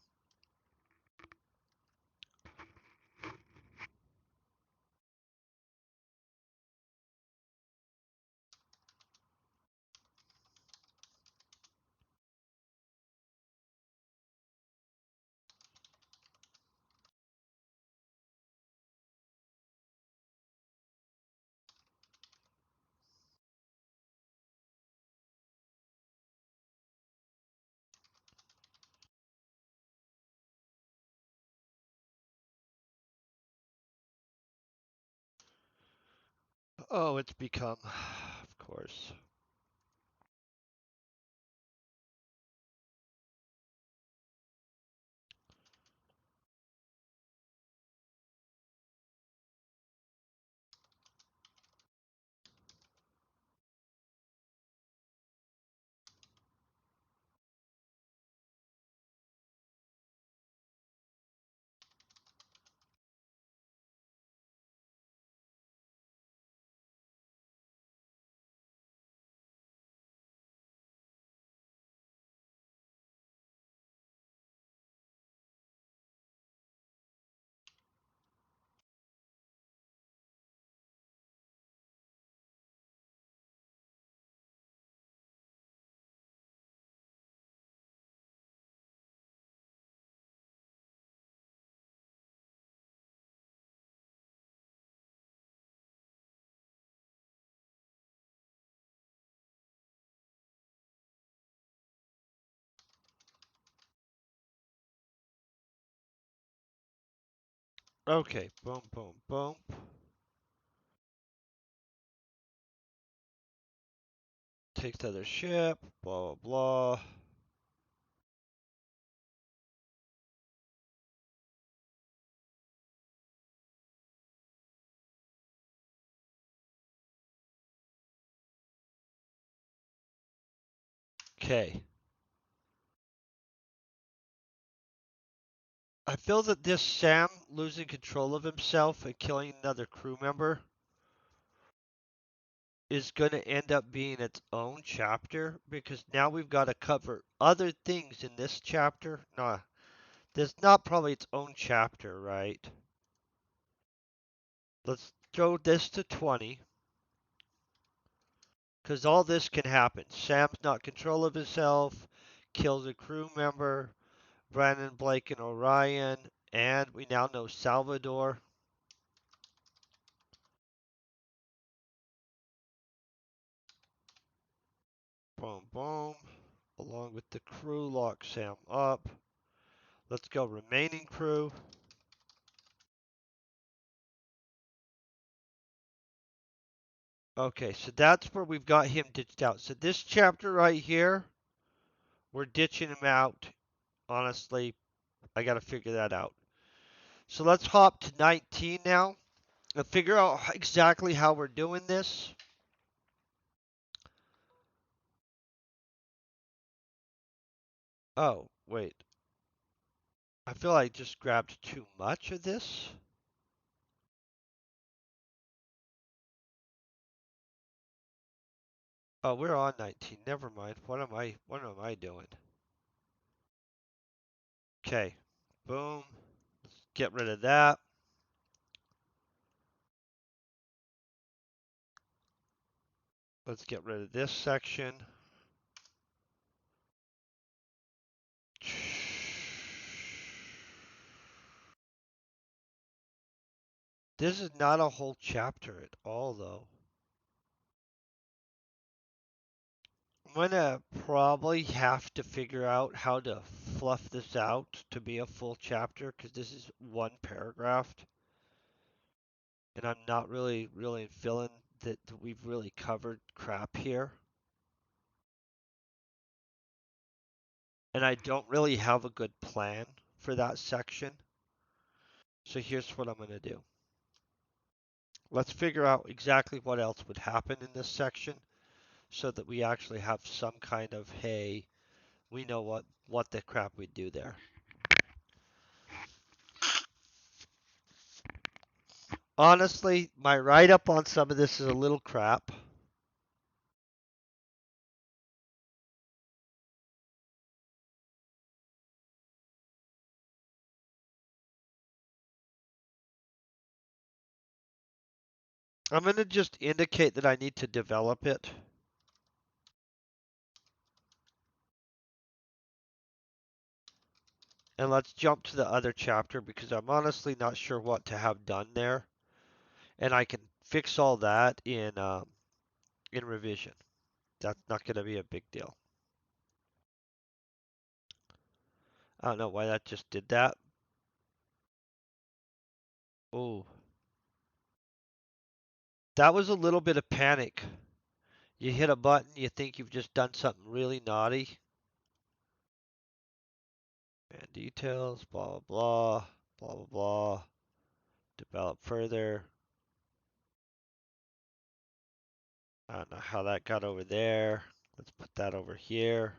A: Oh, it's become, of course. Okay, boom, boom, boom. Takes the other ship, blah, blah, blah. Okay. I feel that this Sam losing control of himself and killing another crew member is going to end up being its own chapter because now we've got to cover other things in this chapter. Nah, there's not probably its own chapter, right? Let's throw this to 20 because all this can happen. Sam's not control of himself, kills a crew member, Brandon, Blake, and Orion, and we now know Salvador. Boom, boom. Along with the crew, lock Sam up. Let's go remaining crew. Okay, so that's where we've got him ditched out. So this chapter right here, we're ditching him out. Honestly, I got to figure that out. So let's hop to 19 now and figure out exactly how we're doing this. Oh, wait. I feel I just grabbed too much of this. Oh, we're on 19. Never mind. What am I doing? Okay. Boom. Let's get rid of that. Let's get rid of this section. This is not a whole chapter at all, though. I'm gonna probably have to figure out how to fluff this out to be a full chapter because this is one paragraph, and I'm not really feeling that we've really covered crap here. And I don't really have a good plan for that section. So here's what I'm gonna do. Let's figure out exactly what else would happen in this section so that we actually have some kind of, hey, we know what the crap we do there. Honestly, my write up on some of this is a little crap. I'm going to just indicate that I need to develop it. And let's jump to the other chapter because I'm honestly not sure what to have done there. And I can fix all that in revision. That's not going to be a big deal. I don't know why that just did that. Oh, that was a little bit of panic. You hit a button, you think you've just done something really naughty. And details, blah, blah, blah, blah, blah. Develop further. I don't know how that got over there. Let's put that over here.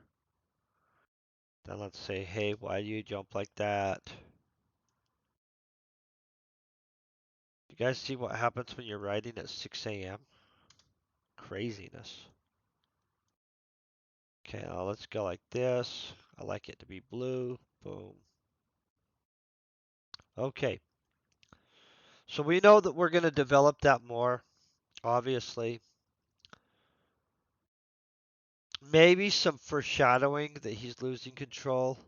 A: Then let's say, hey, why do you jump like that? You guys see what happens when you're writing at 6 a.m.? Craziness. Okay, now let's go like this. I like it to be blue. Boom. Okay. So we know that we're going to develop that more, obviously. Maybe some foreshadowing that he's losing control.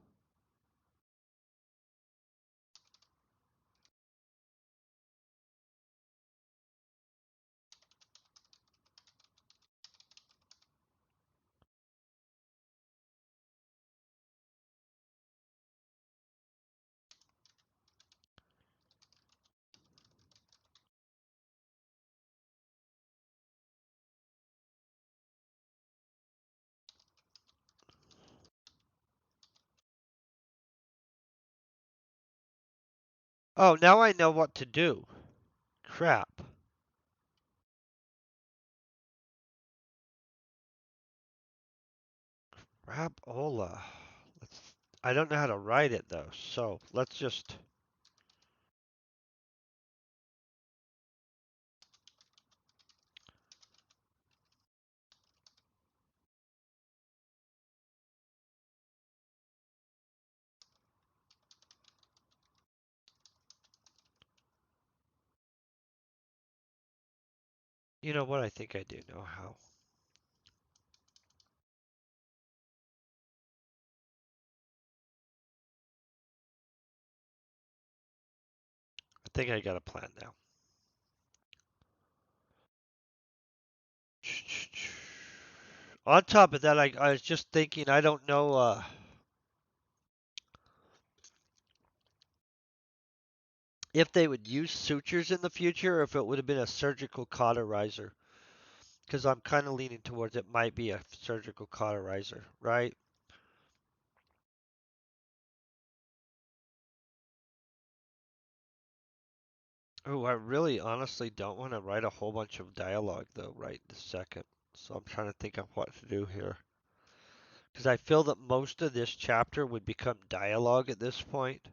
A: Oh, now I know what to do. Crap. Crapola. Let's. I don't know how to write it though, so let's just. You know what? I think I do know how. I think I got a plan now. On top of that, I was just thinking. I don't know if they would use sutures in the future, or if it would have been a surgical cauterizer. Because I'm kind of leaning towards it might be a surgical cauterizer, right? Oh, I really honestly don't want to write a whole bunch of dialogue though, right this second. So I'm trying to think of what to do here. Because I feel that most of this chapter would become dialogue at this point.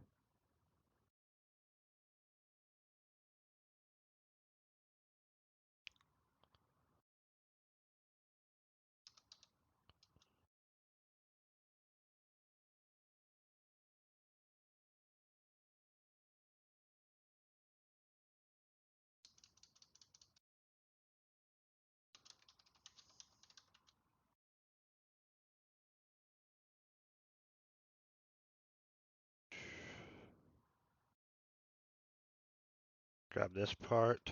A: Grab this part.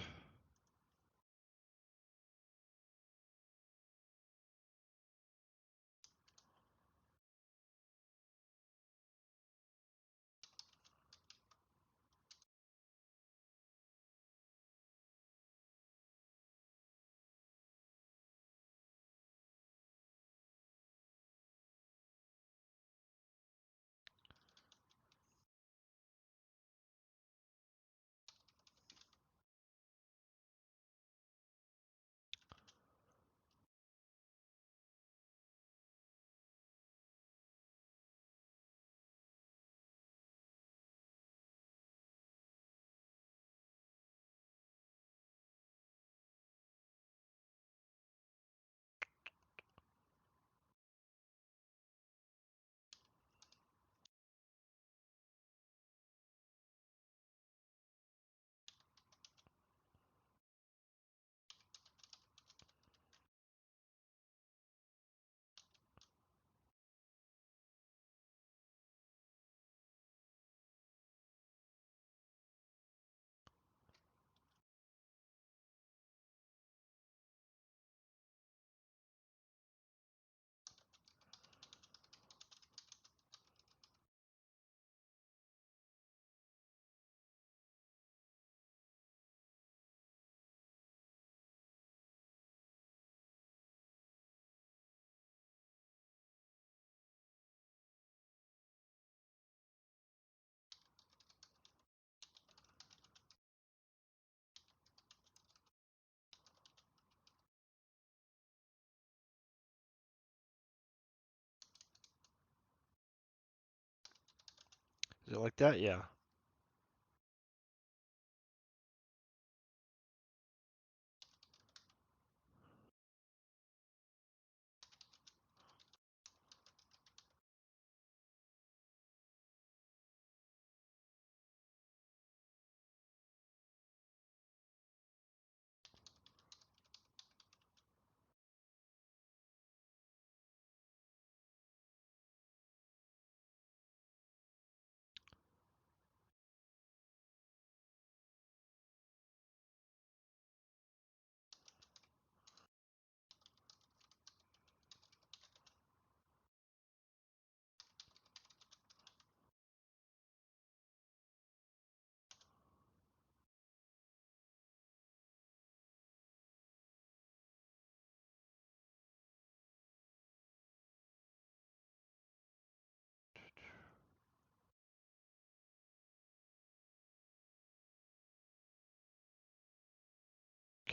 A: Is it like that? Yeah.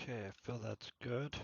A: Okay, I feel that's good.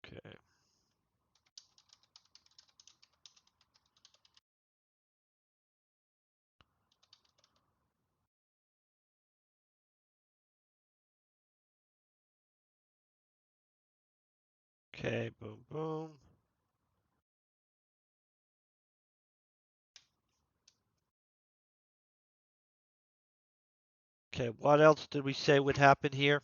A: Okay. Okay, boom, boom. Okay, what else did we say would happen here?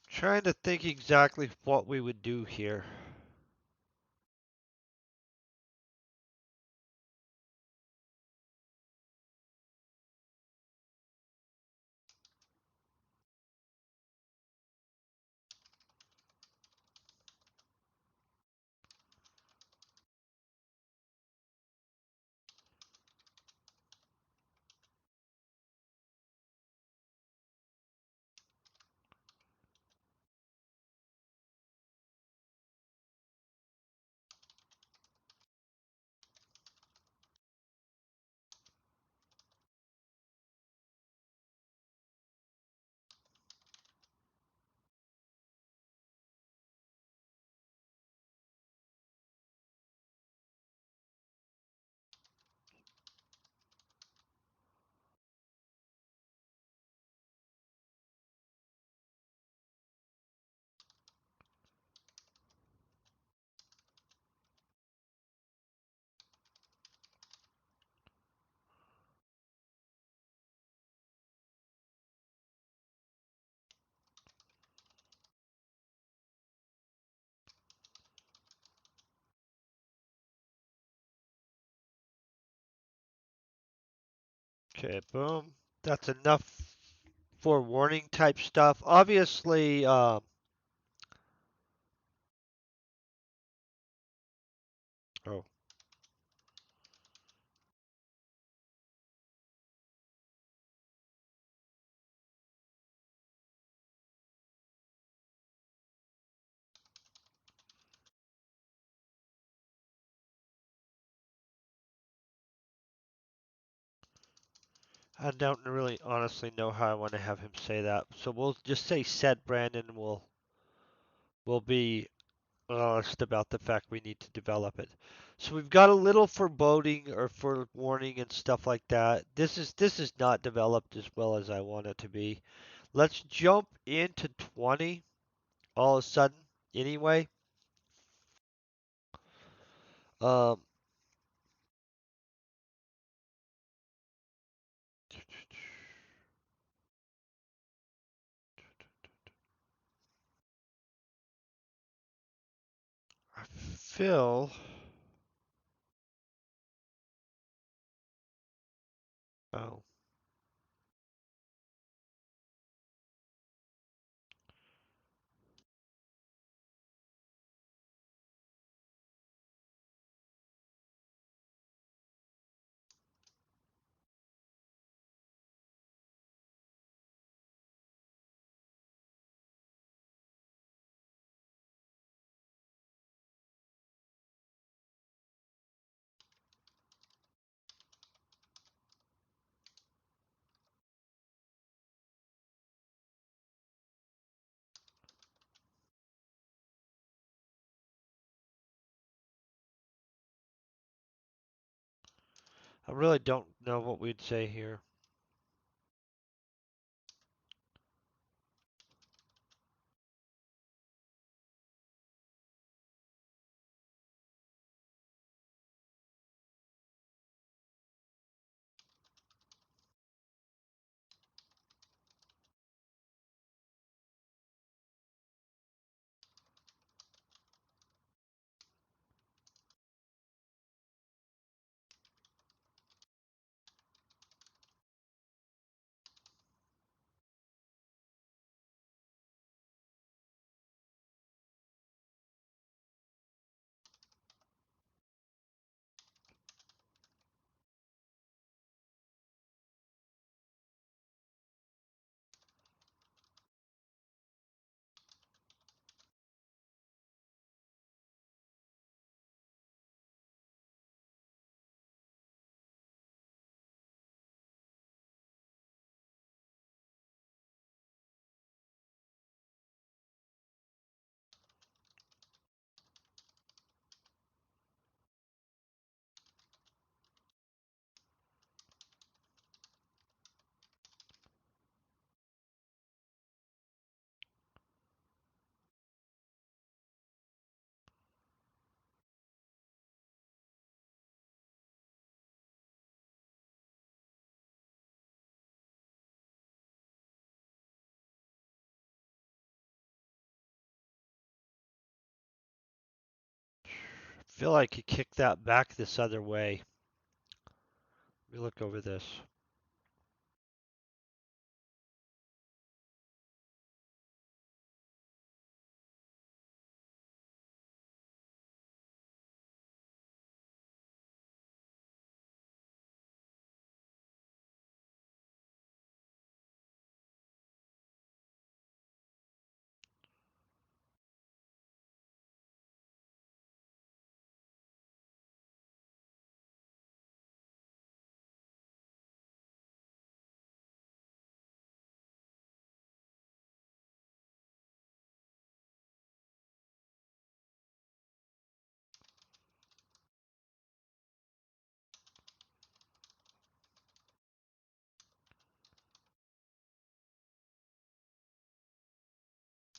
A: Trying to think exactly what we would do here. Okay, boom. That's enough for warning type stuff. Obviously, oh, I don't really honestly know how I want to have him say that. So we'll just say said Brandon and we'll be honest about the fact we need to develop it. So we've got a little foreboding or for warning and stuff like that. This is not developed as well as I want it to be. Let's jump into 20 all of a sudden anyway. Um, I feel oh I really don't know what we'd say here. I feel like he kicked that back this other way. Let me look over this.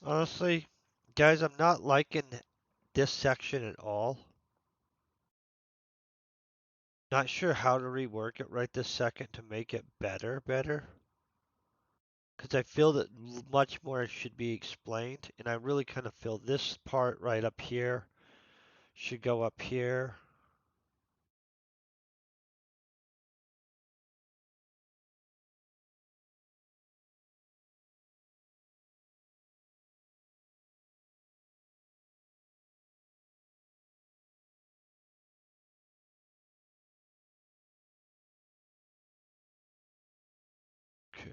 A: Honestly, guys, I'm not liking this section at all. Not sure how to rework it right this second to make it better. Because I feel that much more should be explained, and I really kind of feel this part right up here should go up here. Okay.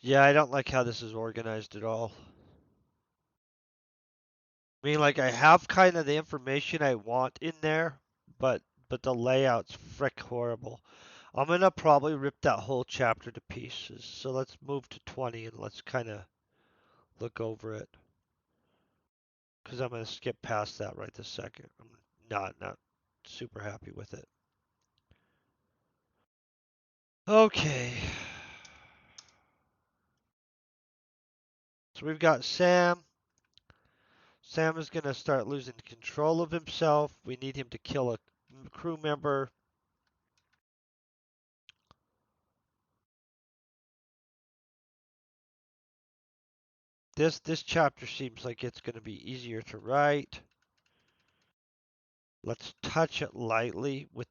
A: Yeah, I don't like how this is organized at all. I mean, like I have kind of the information I want in there, but the layout's frick horrible. I'm gonna probably rip that whole chapter to pieces. So let's move to 20 and let's kind of look over it. Because I'm gonna skip past that right this second. I'm not super happy with it. Okay. So we've got Sam. Sam is gonna start losing control of himself. We need him to kill a crew member. This chapter seems like it's gonna be easier to write. Let's touch it lightly with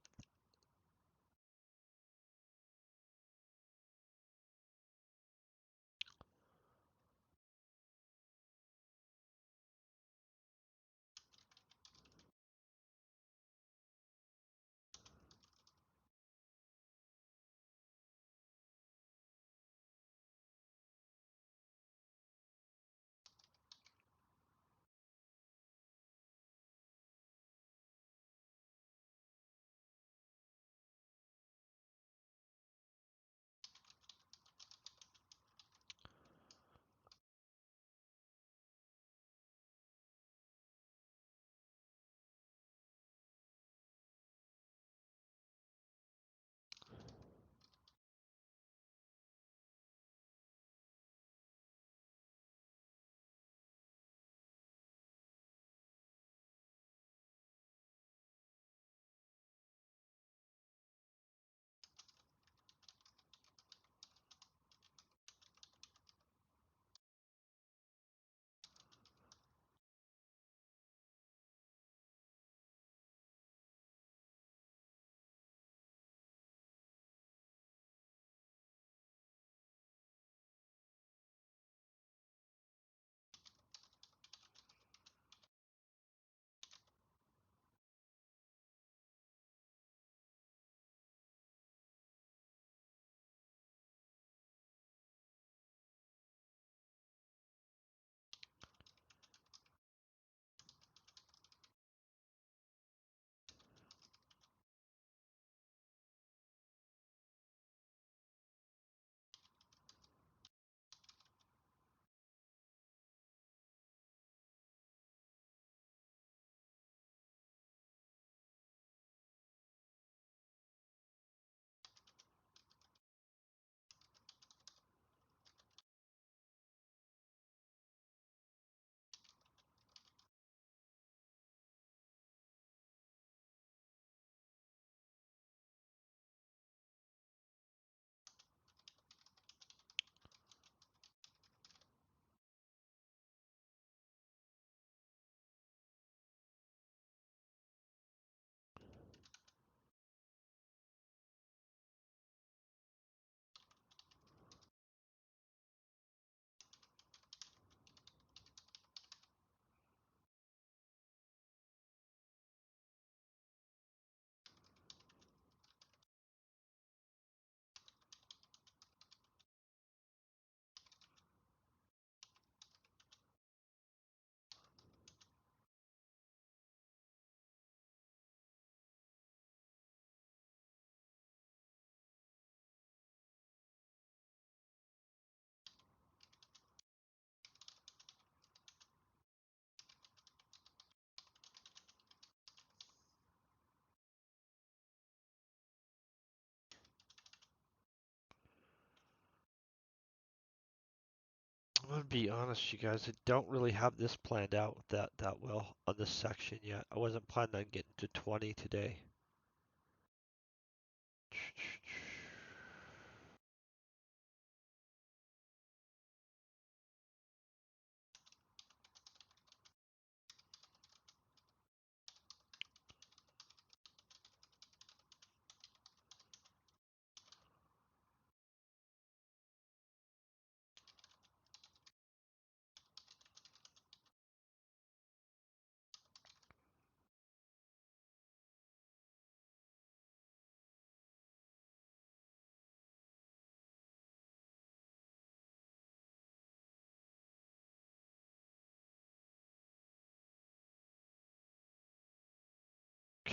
A: I'm gonna be honest, you guys. I don't really have this planned out that well on this section yet. I wasn't planning on getting to 20 today.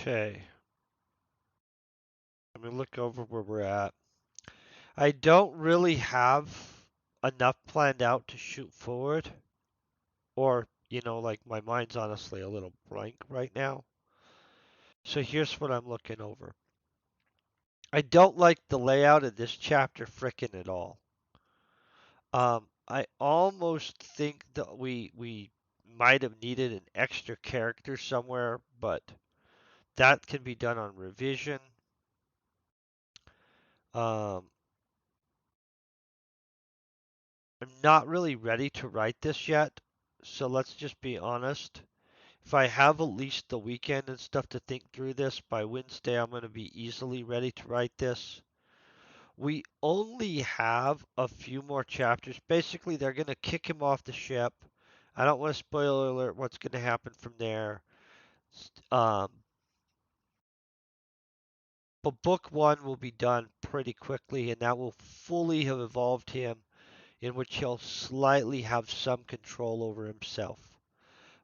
A: Okay, let me look over where we're at. I don't really have enough planned out to shoot forward, or like my mind's honestly a little blank right now. So here's what I'm looking over. I don't like the layout of this chapter frickin' at all. I almost think that we might have needed an extra character somewhere, but that can be done on revision. Um, I'm not really ready to write this yet, so let's just be honest. If I have at least the weekend and stuff to think through this, by Wednesday I'm going to be easily ready to write this. We only have a few more chapters. Basically, they're going to kick him off the ship. I don't want to spoiler alert what's going to happen from there. Um, but book one will be done pretty quickly, and that will fully have evolved him, in which he'll slightly have some control over himself.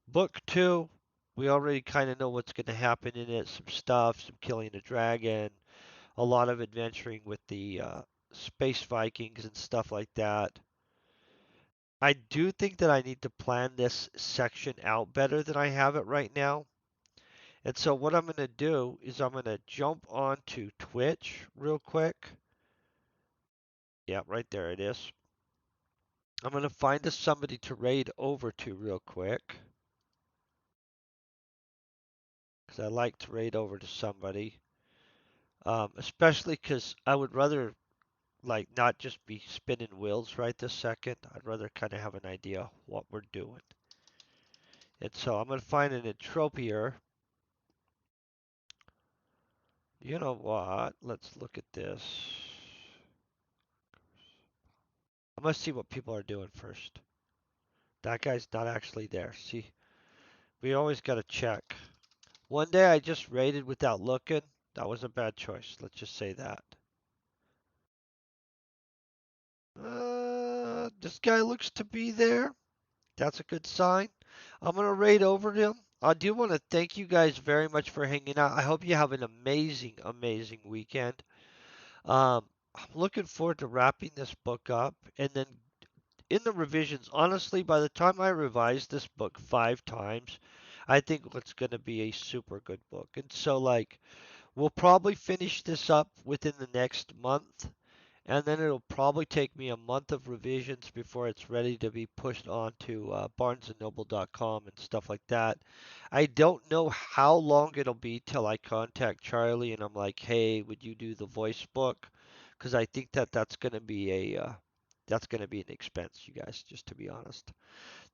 A: Book two, we already kind of know what's going to happen in it. Some stuff, some killing a dragon, a lot of adventuring with the space Vikings and stuff like that. I do think that I need to plan this section out better than I have it right now. And so what I'm going to do is I'm going to jump onto Twitch real quick. Yeah, right there it is. I'm going to find us somebody to raid over to real quick, because I like to raid over to somebody. Especially because I would rather like not just be spinning wheels right this second. I'd rather kind of have an idea what we're doing. And so I'm going to find an entropier. You know what? Let's look at this. I'm going to see what people are doing first. That guy's not actually there. See, we always got to check. One day I just raided without looking. That was a bad choice. Let's just say that. This guy looks to be there. That's a good sign. I'm going to raid over to him. I do want to thank you guys very much for hanging out. I hope you have an amazing, amazing weekend. I'm looking forward to wrapping this book up, and then in the revisions, honestly, by the time I revise this book 5 times, I think it's going to be a super good book. And so, like, we'll probably finish this up within the next month, and then it'll probably take me a month of revisions before it's ready to be pushed onto barnesandnoble.com and stuff like that. I don't know how long it'll be till I contact Charlie and I'm like, "Hey, would you do the voice book?" Because I think that that's going to be an expense, you guys, just to be honest.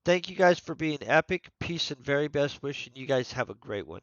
A: Thank you guys for being epic. Peace and very best wish, and you guys have a great one.